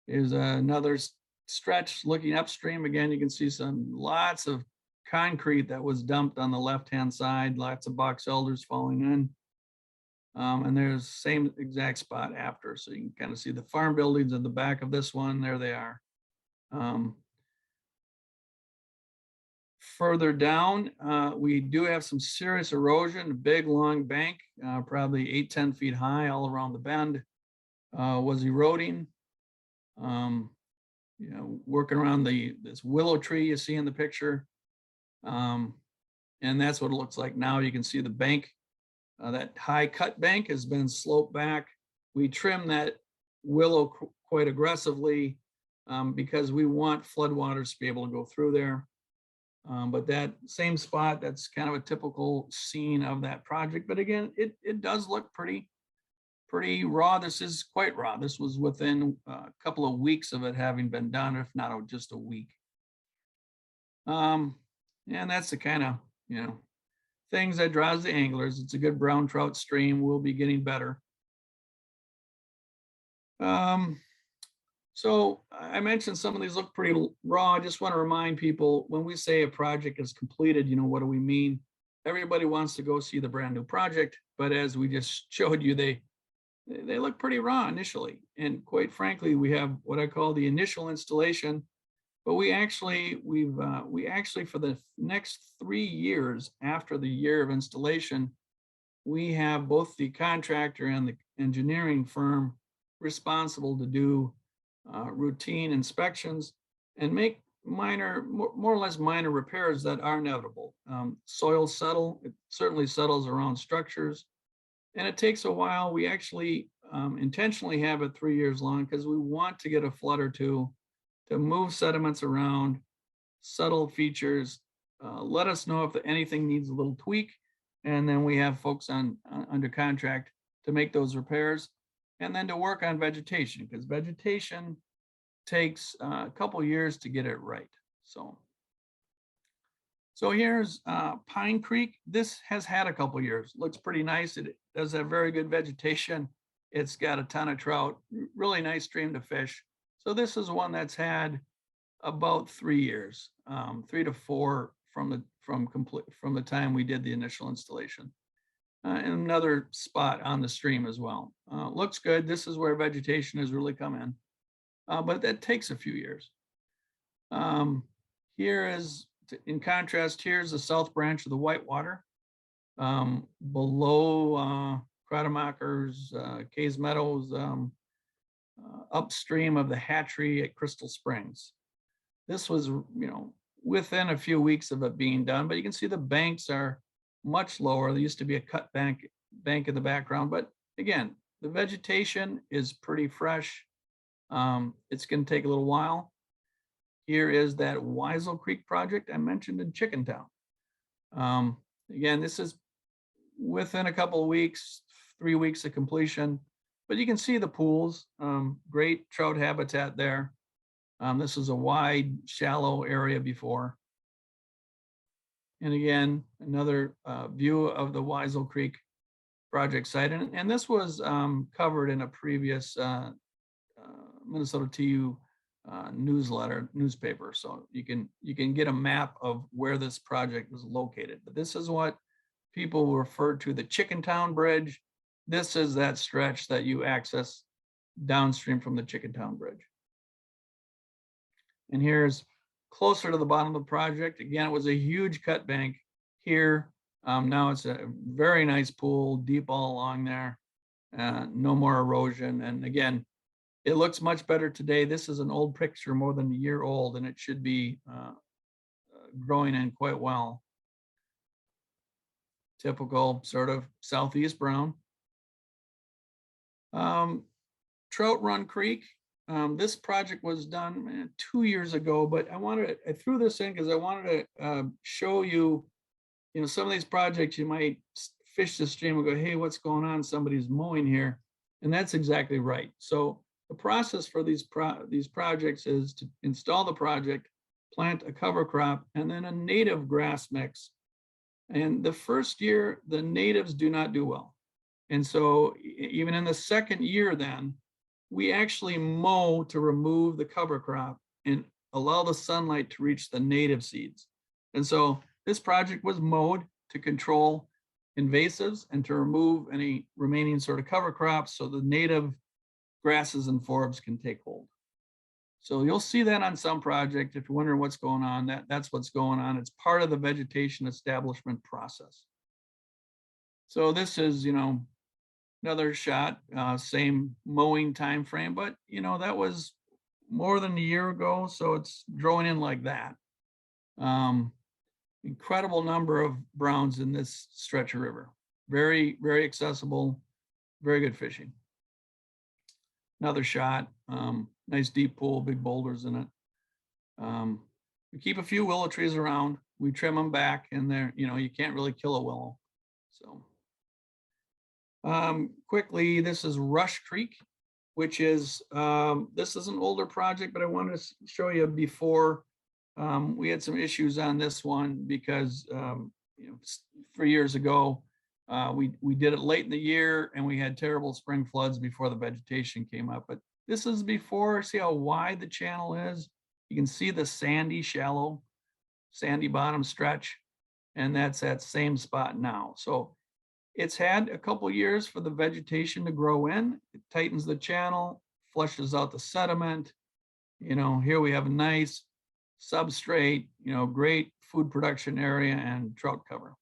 Here's another stretch looking upstream. Again, you can see lots of concrete that was dumped on the left-hand side, lots of box elders falling in. And there's same exact spot after. So you can kind of see the farm buildings in the back of this one. There they are. Further down, we do have some serious erosion. A big long bank, probably 8-10 feet high all around the bend, was eroding. Working around this willow tree you see in the picture. And that's what it looks like now. You can see the bank, that high cut bank has been sloped back. We trim that willow quite aggressively because we want floodwaters to be able to go through there. But that same spot, that's kind of a typical scene of that project. But again, it does look pretty raw. This is quite raw. This was within a couple of weeks of it having been done, if not just a week. And that's the kind of, things that draws the anglers. It's a good brown trout stream. We'll be getting better. So I mentioned some of these look pretty raw. I just want to remind people, when we say a project is completed, what do we mean? Everybody wants to go see the brand new project, but as we just showed you, they look pretty raw initially. And quite frankly, we have what I call the initial installation, But we actually for the next 3 years after the year of installation, we have both the contractor and the engineering firm responsible to do routine inspections and make minor, more or less minor repairs that are inevitable. Soil settle, it certainly settles around structures, and it takes a while. We actually intentionally have it 3 years long because we want to get a flood or two to move sediments around, settle features, let us know if anything needs a little tweak, and then we have folks under contract to make those repairs, and then to work on vegetation, because vegetation takes a couple years to get it right. So here's Pine Creek. This has had a couple years. Looks pretty nice. It does have very good vegetation. It's got a ton of trout, really nice stream to fish. So this is one that's had about 3 years, 3 to 4 from the time we did the initial installation. And another spot on the stream as well. Looks good. This is where vegetation has really come in, but that takes a few years. Here is, in contrast, here's the south branch of the Whitewater, below Kratemacher's, Kays Meadows, upstream of the hatchery at Crystal Springs. This was, within a few weeks of it being done, but you can see the banks are much lower. There used to be a cut bank in the background, but again, the vegetation is pretty fresh. It's going to take a little while. Here is that Weisel Creek project I mentioned in Chickentown. Again, this is within a couple of weeks, 3 weeks of completion, but you can see the pools, great trout habitat there. This is a wide, shallow area before. And again, another view of the Weisel Creek project site. And this was covered in a previous Minnesota TU newspaper. So you can get a map of where this project was located. But this is what people refer to the Chickentown Bridge. This is that stretch that you access downstream from the Chickentown Bridge. And here's closer to the bottom of the project. Again, it was a huge cut bank here. Now it's a very nice pool, deep all along there. No more erosion. And again, it looks much better today. This is an old picture, more than a year old, and it should be growing in quite well. Typical sort of southeast brown. Trout Run Creek. This project was done 2 years ago, but I threw this in because I wanted to show you, some of these projects you might fish the stream and go, hey, what's going on? Somebody's mowing here. And that's exactly right. So the process for these projects is to install the project, plant a cover crop, and then a native grass mix. And the first year, the natives do not do well. And so even in the second year then, we actually mow to remove the cover crop and allow the sunlight to reach the native seeds. And so this project was mowed to control invasives and to remove any remaining sort of cover crops so the native grasses and forbs can take hold. So you'll see that on some project. If you're wondering what's going on, that's what's going on. It's part of the vegetation establishment process. So this is, another shot, same mowing time frame, but that was more than a year ago, so it's growing in like that. Incredible number of browns in this stretch of river. Very, very accessible, very good fishing. Another shot, nice deep pool, big boulders in it. We keep a few willow trees around. We trim them back, and they're, you can't really kill a willow. So quickly, this is Rush Creek, which is, this is an older project, but I wanted to show you before. We had some issues on this one because, 3 years ago, we did it late in the year and we had terrible spring floods before the vegetation came up. But this is before. See how wide the channel is? You can see the shallow, sandy bottom stretch, and that's that same spot now. So it's had a couple years for the vegetation to grow in. It tightens the channel, flushes out the sediment. Here we have a nice substrate, great food production area and trout cover.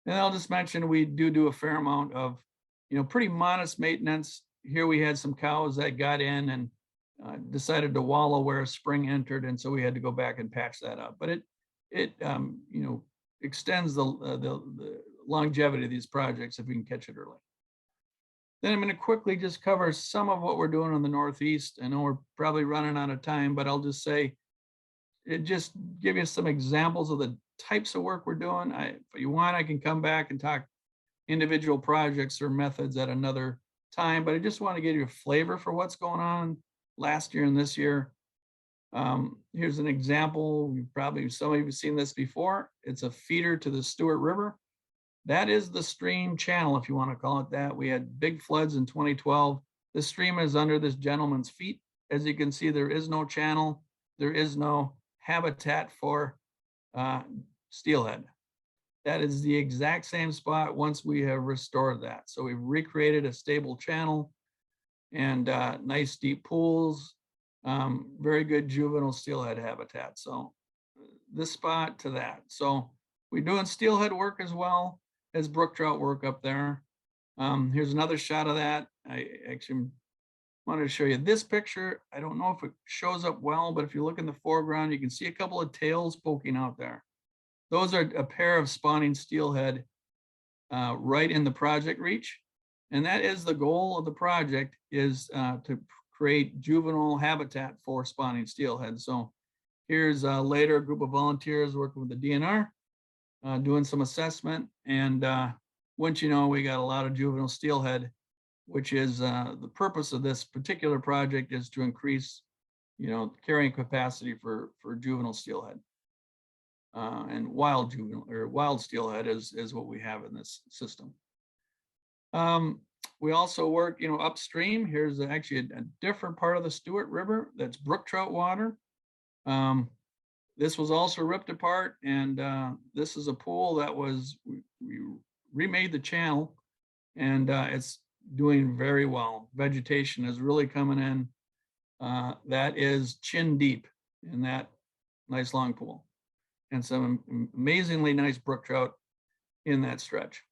And I'll just mention, we do a fair amount of, pretty modest maintenance. Here we had some cows that got in and decided to wallow where a spring entered. And so we had to go back and patch that up. But it extends the longevity of these projects if we can catch it early. Then I'm going to quickly just cover some of what we're doing in the Northeast. I know we're probably running out of time, but I'll just say, just give you some examples of the types of work we're doing. If you want, I can come back and talk individual projects or methods at another time, but I just want to give you a flavor for what's going on last year and this year. Here's an example. Some of you have seen this before. It's a feeder to the Stuart River. That is the stream channel, if you want to call it that. We had big floods in 2012. The stream is under this gentleman's feet. As you can see, there is no channel. There is no habitat for steelhead. That is the exact same spot once we have restored that. So we've recreated a stable channel and nice deep pools, very good juvenile steelhead habitat. So this spot to that. So we're doing steelhead work as well as brook trout work up there. Here's another shot of that. I actually wanted to show you this picture. I don't know if it shows up well, but if you look in the foreground, you can see a couple of tails poking out there. Those are a pair of spawning steelhead right in the project reach. And that is the goal of the project, is to create juvenile habitat for spawning steelhead. So here's later a group of volunteers working with the DNR, doing some assessment. And once you know, we got a lot of juvenile steelhead, which is the purpose of this particular project, is to increase, carrying capacity for juvenile steelhead. And wild steelhead is what we have in this system. We also work, upstream. Here's actually a different part of the Stuart River. That's brook trout water. This was also ripped apart, and this is a pool that we remade the channel, and it's doing very well. Vegetation is really coming in. That is chin deep in that nice long pool, and some amazingly nice brook trout in that stretch.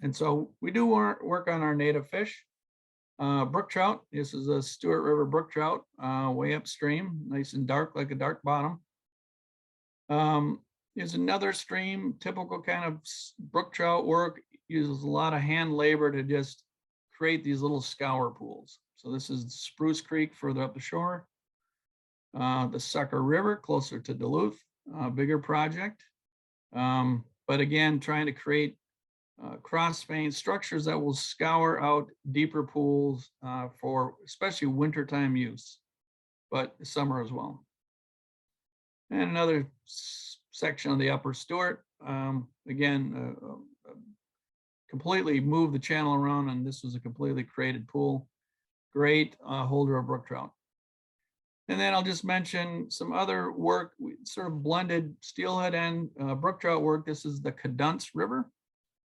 And so we do work on our native fish. Brook trout, this is a Stuart River brook trout, way upstream, nice and dark, like a dark bottom. Here's another stream, typical kind of brook trout work, uses a lot of hand labor to just create these little scour pools. So this is Spruce Creek further up the shore. The Sucker River closer to Duluth, bigger project. But again, trying to create cross vein structures that will scour out deeper pools for especially wintertime use, but summer as well. And another section of the upper Stuart, again, completely moved the channel around, and this was a completely created pool. Great holder of brook trout. And then I'll just mention some other work. We sort of blended steelhead and brook trout work. This is the Cadunce River.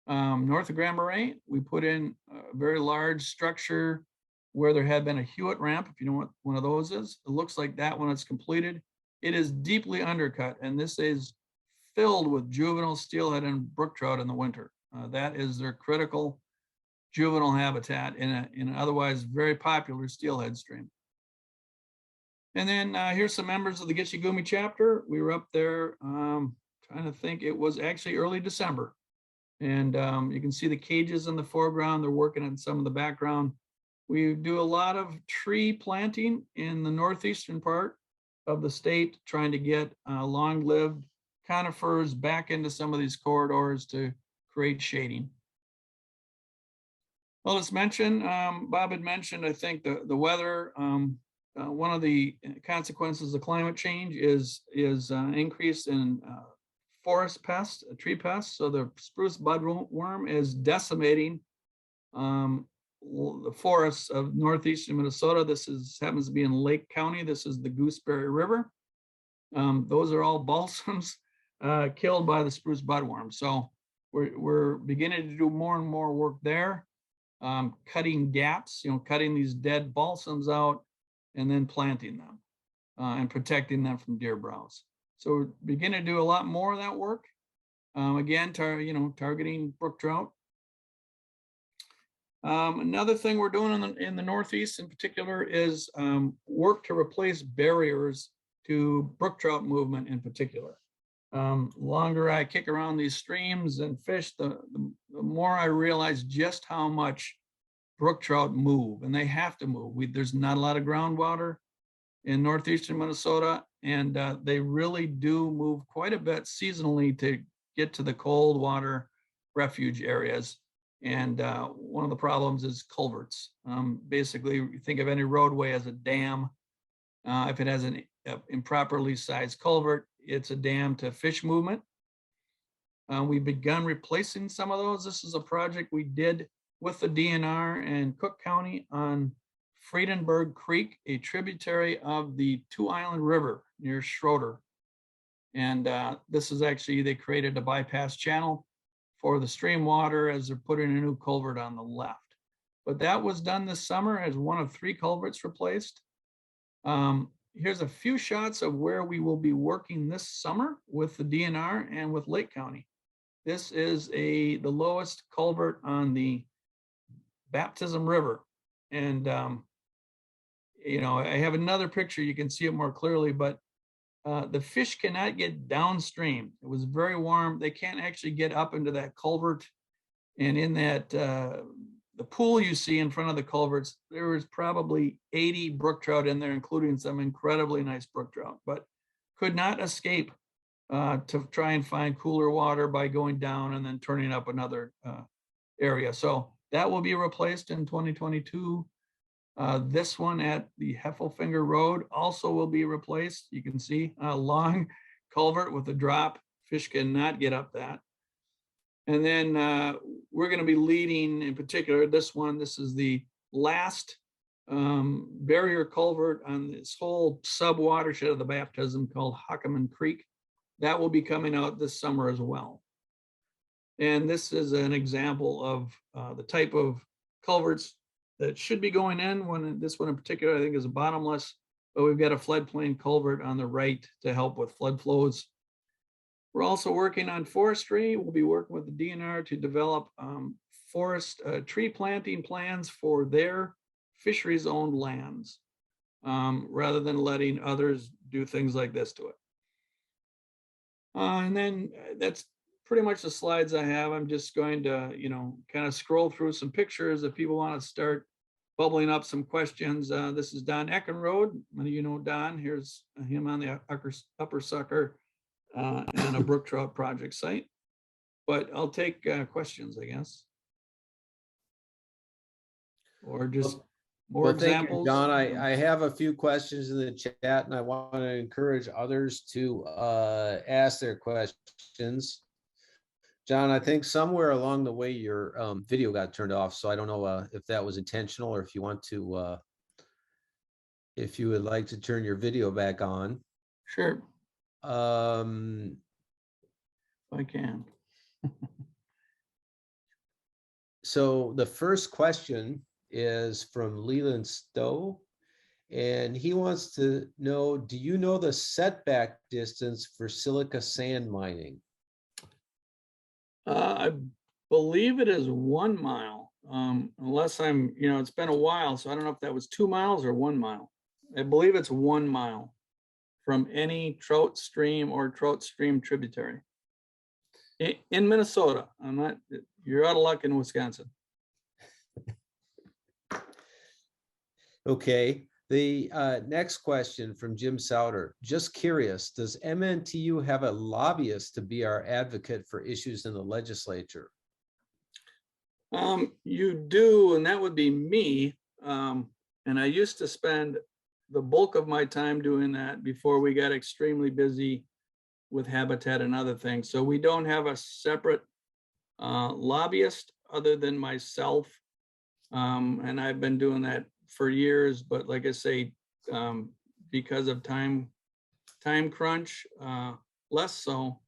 North of Grand Marais, we put in a very large structure where there had been a Hewitt ramp, if you know what one of those is. It looks like that when it's completed. It is deeply undercut, and this is filled with juvenile steelhead and brook trout in the winter. That is their critical juvenile habitat in an otherwise very popular steelhead stream. And then here's some members of the Gichigumi chapter. We were up there, trying to think, it was actually early December. And you can see the cages in the foreground. They're working in some of the background. We do a lot of tree planting in the northeastern part of the state, trying to get long-lived conifers back into some of these corridors to create shading. Well, let's mention, Bob had mentioned, I think, the weather. One of the consequences of climate change is increase in forest pests, tree pests. So the spruce budworm is decimating the forests of northeastern Minnesota. This happens to be in Lake County. This is the Gooseberry River. Those are all balsams killed by the spruce budworm. So we're beginning to do more and more work there, cutting gaps, cutting these dead balsams out and then planting them. and protecting them from deer browse. So we're beginning to do a lot more of that work. Again, targeting brook trout. Another thing we're doing in the Northeast in particular is work to replace barriers to brook trout movement in particular. Longer I kick around these streams and fish, the more I realize just how much brook trout move, and they have to move. There's not a lot of groundwater in northeastern Minnesota, and they really do move quite a bit seasonally to get to the cold water refuge areas. And one of the problems is culverts. Basically, you think of any roadway as a dam. If it has an improperly sized culvert, it's a dam to fish movement. We've begun replacing some of those. This is a project we did with the DNR and Cook County on Friedenberg Creek, a tributary of the Two Island River near Schroeder. And this is actually, they created a bypass channel for the stream water as they're putting a new culvert on the left. But that was done this summer as one of 3 culverts replaced. Here's a few shots of where we will be working this summer with the DNR and with Lake County. This is the lowest culvert on the Baptism River. And, I have another picture, you can see it more clearly, but the fish cannot get downstream. It was very warm. They can't actually get up into that culvert. And in that, the pool you see in front of the culverts, there was probably 80 brook trout in there, including some incredibly nice brook trout, but could not escape to try and find cooler water by going down and then turning up another area. So that will be replaced in 2022. This one at the Heffelfinger Road also will be replaced. You can see a long culvert with a drop. Fish cannot get up that. And then we're going to be leading, in particular, this one. This is the last barrier culvert on this whole sub-watershed of the Baptism called Huckaman Creek. That will be coming out this summer as well. And this is an example of the type of culverts that should be going in. This one in particular, I think, is a bottomless, but we've got a floodplain culvert on the right to help with flood flows. We're also working on forestry. We'll be working with the DNR to develop forest tree planting plans for their fisheries owned lands, rather than letting others do things like this to it. And then that's pretty much the slides I have. I'm just going to, kind of scroll through some pictures if people want to start bubbling up some questions. This is Don Eckenrode. Many of you know Don. Here's him on the Upper Sucker and a brook trout project site. But I'll take questions, I guess. Or just more examples. Thank you, John. I have a few questions in the chat, and I want to encourage others to ask their questions. John, I think somewhere along the way your video got turned off, so I don't know if that was intentional or if you want to, if you would like to turn your video back on. Sure. I can. So the first question is from Leland Stowe, and he wants to know, do you know the setback distance for silica sand mining? I believe it is 1 mile, unless I'm, it's been a while, so I don't know if that was 2 miles or 1 mile. I believe it's 1 mile from any trout stream or trout stream tributary in Minnesota. You're out of luck in Wisconsin. Okay, the next question from Jim Souter. Just curious, does MNTU have a lobbyist to be our advocate for issues in the legislature? You do, and that would be me. And I used to spend the bulk of my time doing that before we got extremely busy with habitat and other things. So we don't have a separate lobbyist other than myself. And I've been doing that for years, but like I say, because of time crunch, less so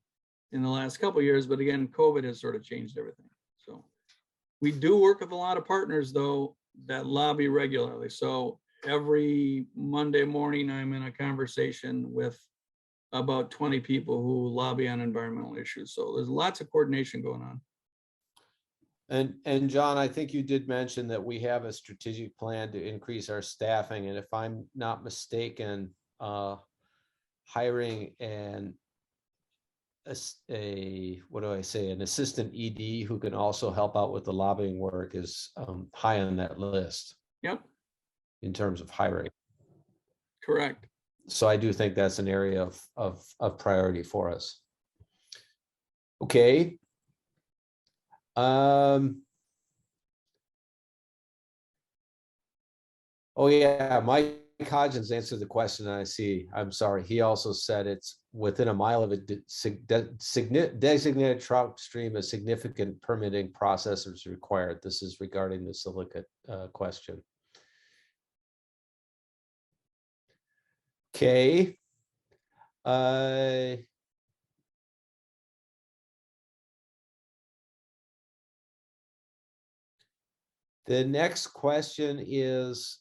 in the last couple of years, but again, COVID has sort of changed everything. So we do work with a lot of partners though that lobby regularly. So every Monday morning, I'm in a conversation with about 20 people who lobby on environmental issues. So there's lots of coordination going on. And John, I think you did mention that we have a strategic plan to increase our staffing, and if I'm not mistaken, hiring an what do I say, an assistant ED who can also help out with the lobbying work is high on that list. Yep. In terms of hiring. Correct. So I do think that's an area of priority for us. Okay. Oh yeah, Mike Hodgins answered the question I see. I'm sorry. He also said it's within a mile of a designated trout stream, a significant permitting process is required. This is regarding the silicate question. Okay. The next question is,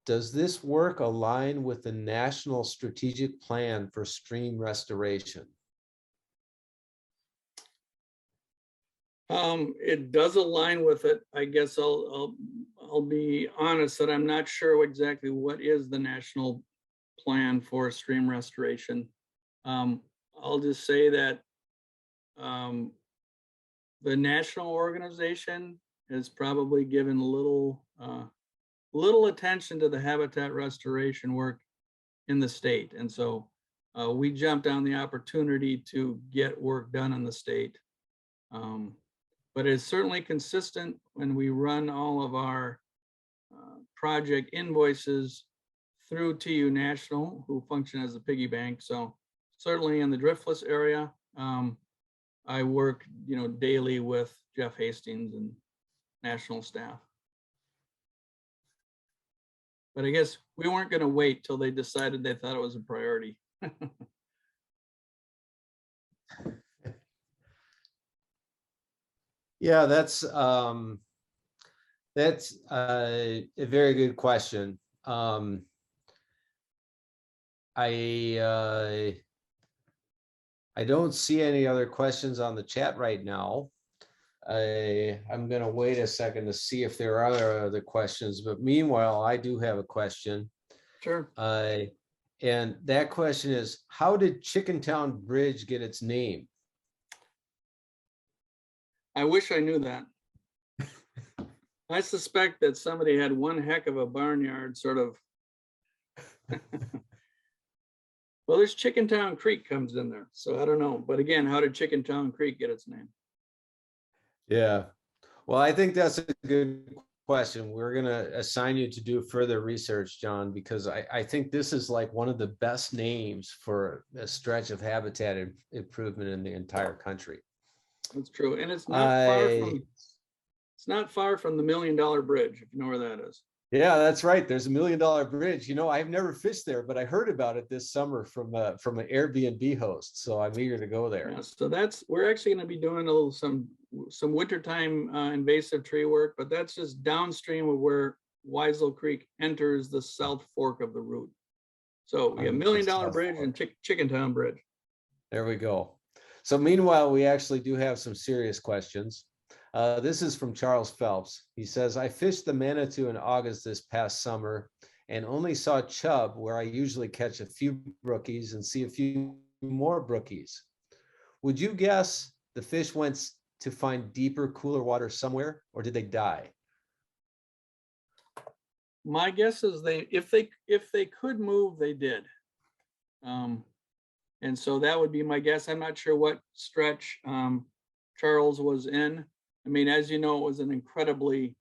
does this work align with the National Strategic Plan for Stream Restoration? It does align with it. I guess I'll be honest that I'm not sure exactly what is the national plan for stream restoration. I'll just say that the national organization has probably given little attention to the habitat restoration work in the state. And so we jumped on the opportunity to get work done in the state. But it's certainly consistent when we run all of our project invoices through TU National, who function as a piggy bank. So certainly in the driftless area, I work, daily with Jeff Hastings and national staff. But I guess we weren't going to wait till they decided they thought it was a priority. Yeah, that's a very good question. I don't see any other questions on the chat right now. I'm going to wait a second to see if there are other questions, but meanwhile, I do have a question. Sure. And that question is, how did Chickentown Bridge get its name? I wish I knew that. I suspect that somebody had one heck of a barnyard sort of. Well, there's Chickentown Creek comes in there, so I don't know. But again, how did Chickentown Creek get its name? Yeah, well, I think that's a good question. We're going to assign you to do further research, John, because I think this is like one of the best names for a stretch of habitat improvement in the entire country. That's true, and it's not far from the $1 Million Bridge, if you know where that is. Yeah, that's right. There's $1 Million Bridge. I've never fished there, but I heard about it this summer from an Airbnb host. So I'm eager to go there. Yeah, so we're actually going to be doing some wintertime invasive tree work, but that's just downstream of where Wiesel Creek enters the South Fork of the route. So we have $1 Million Bridge and Chickentown Bridge. There we go. So meanwhile, we actually do have some serious questions. This is from Charles Phelps. He says, I fished the Mntu in August this past summer and only saw chub where I usually catch a few brookies and see a few more brookies. Would you guess the fish went to find deeper, cooler water somewhere, or did they die? My guess is if they could move, they did. And so that would be my guess. I'm not sure what stretch Charles was in. I mean, as you know, it was an incredibly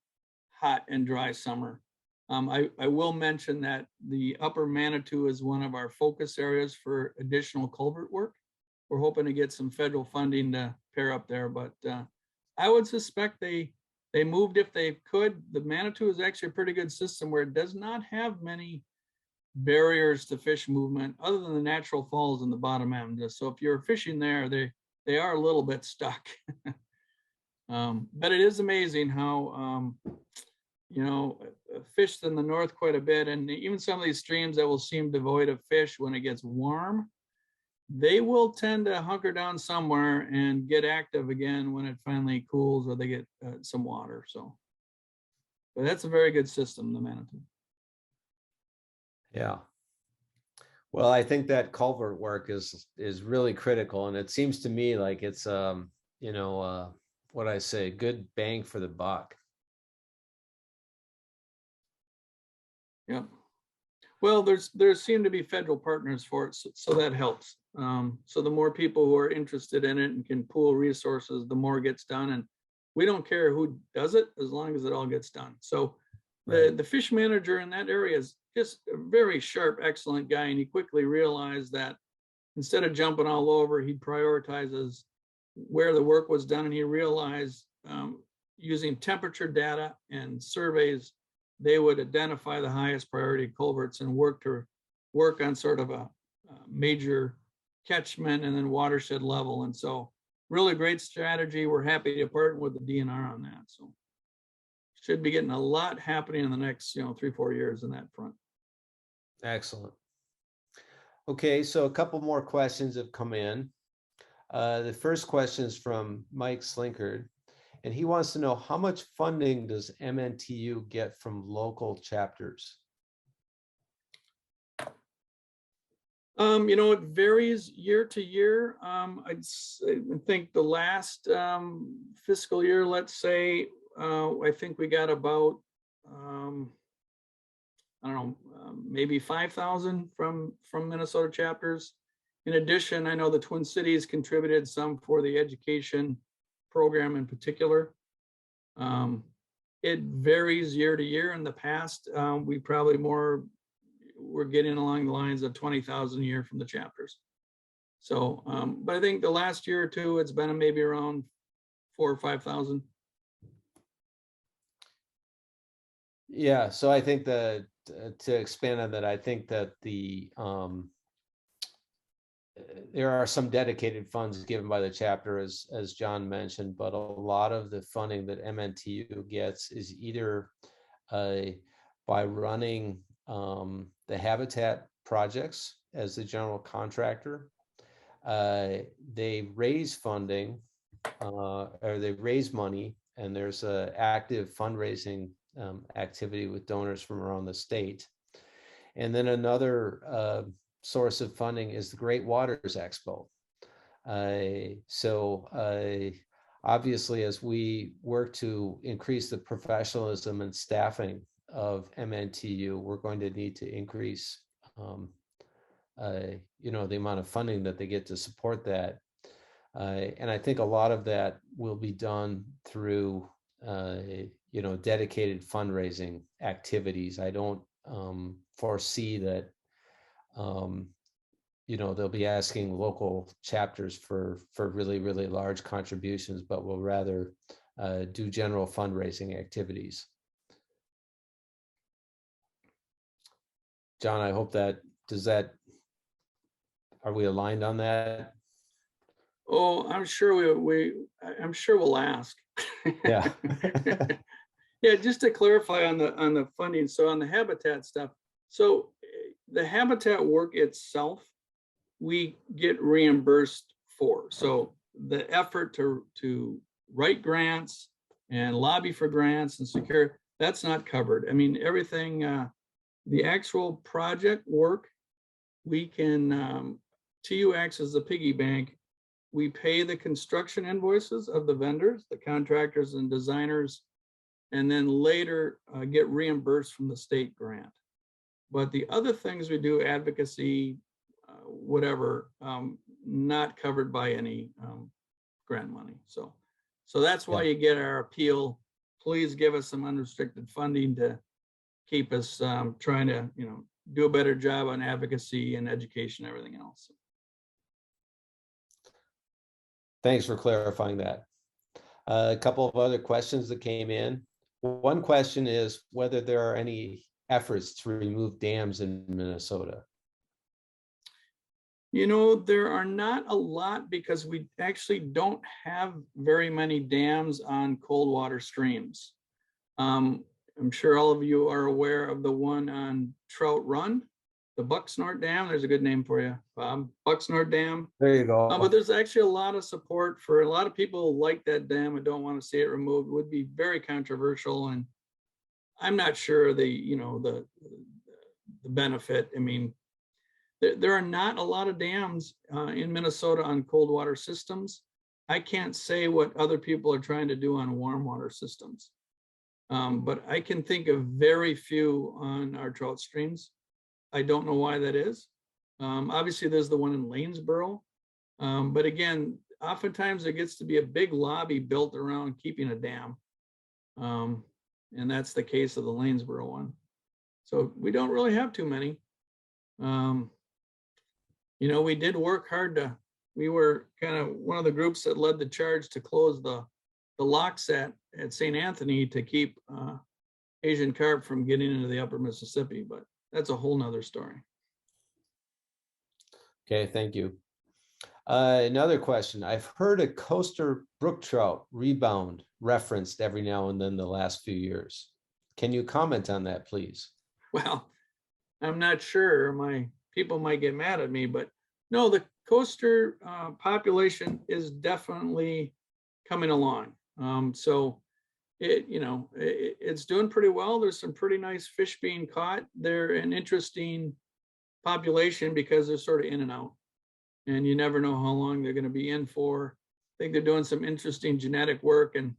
hot and dry summer. I will mention that the upper Mntu is one of our focus areas for additional culvert work. We're hoping to get some federal funding to pair up there, but I would suspect they moved if they could. The Mntu is actually a pretty good system where it does not have many barriers to fish movement other than the natural falls in the bottom end. So if you're fishing there, they are a little bit stuck. But it is amazing how you know, fished in the north quite a bit, and even some of these streams that will seem devoid of fish when it gets warm, they will tend to hunker down somewhere and get active again when it finally cools or they get some water. So, but that's a very good system, the Mntu. Yeah. Well, I think that culvert work is really critical, and it seems to me like it's you know, what I say, good bang for the buck. Yeah. Well, there seem to be federal partners for it, so that helps. So the more people who are interested in it and can pool resources, the more gets done. And we don't care who does it as long as it all gets done. So the fish manager in that area is just a very sharp, excellent guy. And he quickly realized that instead of jumping all over, he prioritizes where the work was done. And he realized using temperature data and surveys, they would identify the highest priority culverts and work on sort of a major catchment and then watershed level. And so really great strategy. We're happy to partner with the DNR on that. So should be getting a lot happening in the next, 3-4 years in that front. Excellent. Okay, so a couple more questions have come in. The first question is from Mike Slinkard, and he wants to know, how much funding does MNTU get from local chapters? It varies year to year. I think the last fiscal year, let's say, I think we got about, maybe 5,000 from Minnesota chapters. In addition, I know the Twin Cities contributed some for the education program in particular. It varies year to year. In the past, we probably we're getting along the lines of 20,000 a year from the chapters. So, but I think the last year or two, it's been maybe around 4,000 or 5,000. Yeah, so I think that to expand on that, I think that there are some dedicated funds given by the chapter, as John mentioned, but a lot of the funding that MNTU gets is either by running the habitat projects as the general contractor. They raise funding or they raise money, and there's a active fundraising activity with donors from around the state. And then another source of funding is the Great Waters Expo. So obviously, as we work to increase the professionalism and staffing of MNTU, we're going to need to increase the amount of funding that they get to support that. And I think a lot of that will be done through dedicated fundraising activities. I don't foresee that they'll be asking local chapters for really, really large contributions, but will rather do general fundraising activities. John, I hope are we aligned on that? Oh, I'm sure I'm sure we'll ask. Yeah. Yeah, just to clarify on the funding. So on the habitat stuff, so the habitat work itself, we get reimbursed for. So the effort to write grants and lobby for grants and secure, that's not covered. I mean, everything, the actual project work, we can, TU acts as the piggy bank. We pay the construction invoices of the vendors, the contractors and designers, and then later get reimbursed from the state grant. But the other things we do, advocacy, whatever, not covered by any grant money. So that's why you get our appeal. Please give us some unrestricted funding to keep us trying to, do a better job on advocacy and education, and everything else. Thanks for clarifying that. A couple of other questions that came in. One question is whether there are any efforts to remove dams in Minnesota. There are not a lot because we actually don't have very many dams on cold water streams. I'm sure all of you are aware of the one on Trout Run, the Bucksnort Dam. There's a good name for you, Bob. Bucksnort Dam. There you go. But there's actually a lot of support for a lot of people like that dam and don't want to see it removed. It would be very controversial, and I'm not sure the benefit. I mean, there are not a lot of dams in Minnesota on cold water systems. I can't say what other people are trying to do on warm water systems. But I can think of very few on our trout streams. I don't know why that is. Obviously, there's the one in Lanesboro. But again, oftentimes there gets to be a big lobby built around keeping a dam. And that's the case of the Lanesboro one. So we don't really have too many. We did work hard we were kind of one of the groups that led the charge to close the locks at St. Anthony to keep Asian carp from getting into the upper Mississippi, but that's a whole nother story. Okay, thank you. Another question. I've heard a coaster brook trout rebound referenced every now and then the last few years. Can you comment on that, please? Well, I'm not sure. My people might get mad at me, but no, the coaster population is definitely coming along. So it's doing pretty well. There's some pretty nice fish being caught. They're an interesting population because they're sort of in and out, and you never know how long they're going to be in for. I think they're doing some interesting genetic work and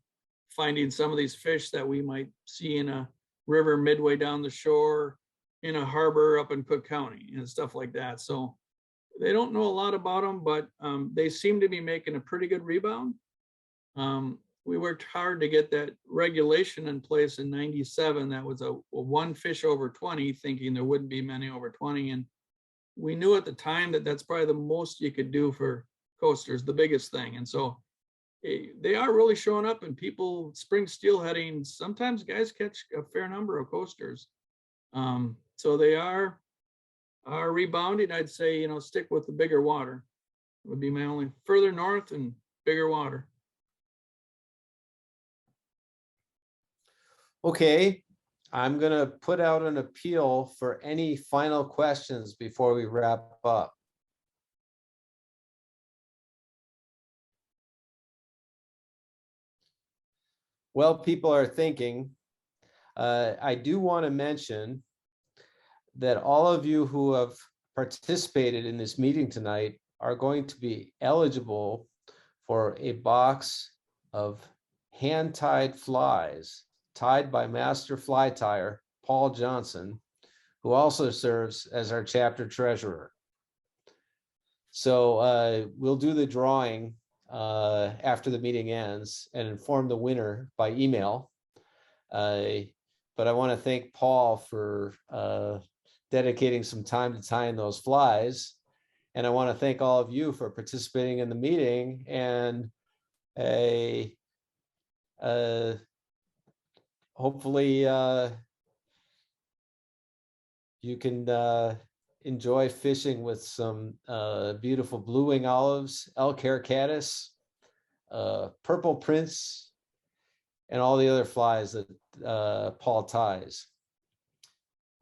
finding some of these fish that we might see in a river midway down the shore, in a harbor up in Cook County and stuff like that. So they don't know a lot about them, but they seem to be making a pretty good rebound. We worked hard to get that regulation in place in '97. That was a one fish over 20, thinking there wouldn't be many over 20. And we knew at the time that that's probably the most you could do for coasters, the biggest thing. And so they are really showing up, and people spring steelheading. Sometimes guys catch a fair number of coasters. So they are rebounding. I'd say, stick with the bigger water. It would be my only further north and bigger water. Okay, I'm going to put out an appeal for any final questions before we wrap up. Well, people are thinking. I do want to mention that all of you who have participated in this meeting tonight are going to be eligible for a box of hand-tied flies tied by master fly tyer Paul Johnson, who also serves as our chapter treasurer. So we'll do the drawing after the meeting ends and inform the winner by email. But I want to thank Paul for dedicating some time to tying those flies. And I want to thank all of you for participating in the meeting, and hopefully you can enjoy fishing with some beautiful blue wing olives, elk hair caddis, purple prince, and all the other flies that Paul ties.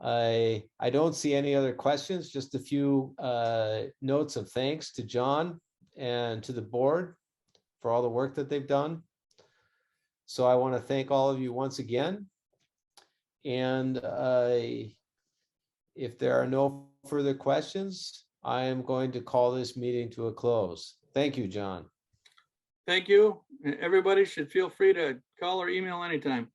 I don't see any other questions, just a few notes of thanks to John and to the board for all the work that they've done. So I want to thank all of you once again. And if there are no further questions, I am going to call this meeting to a close. Thank you, John. Thank you. Everybody should feel free to call or email anytime.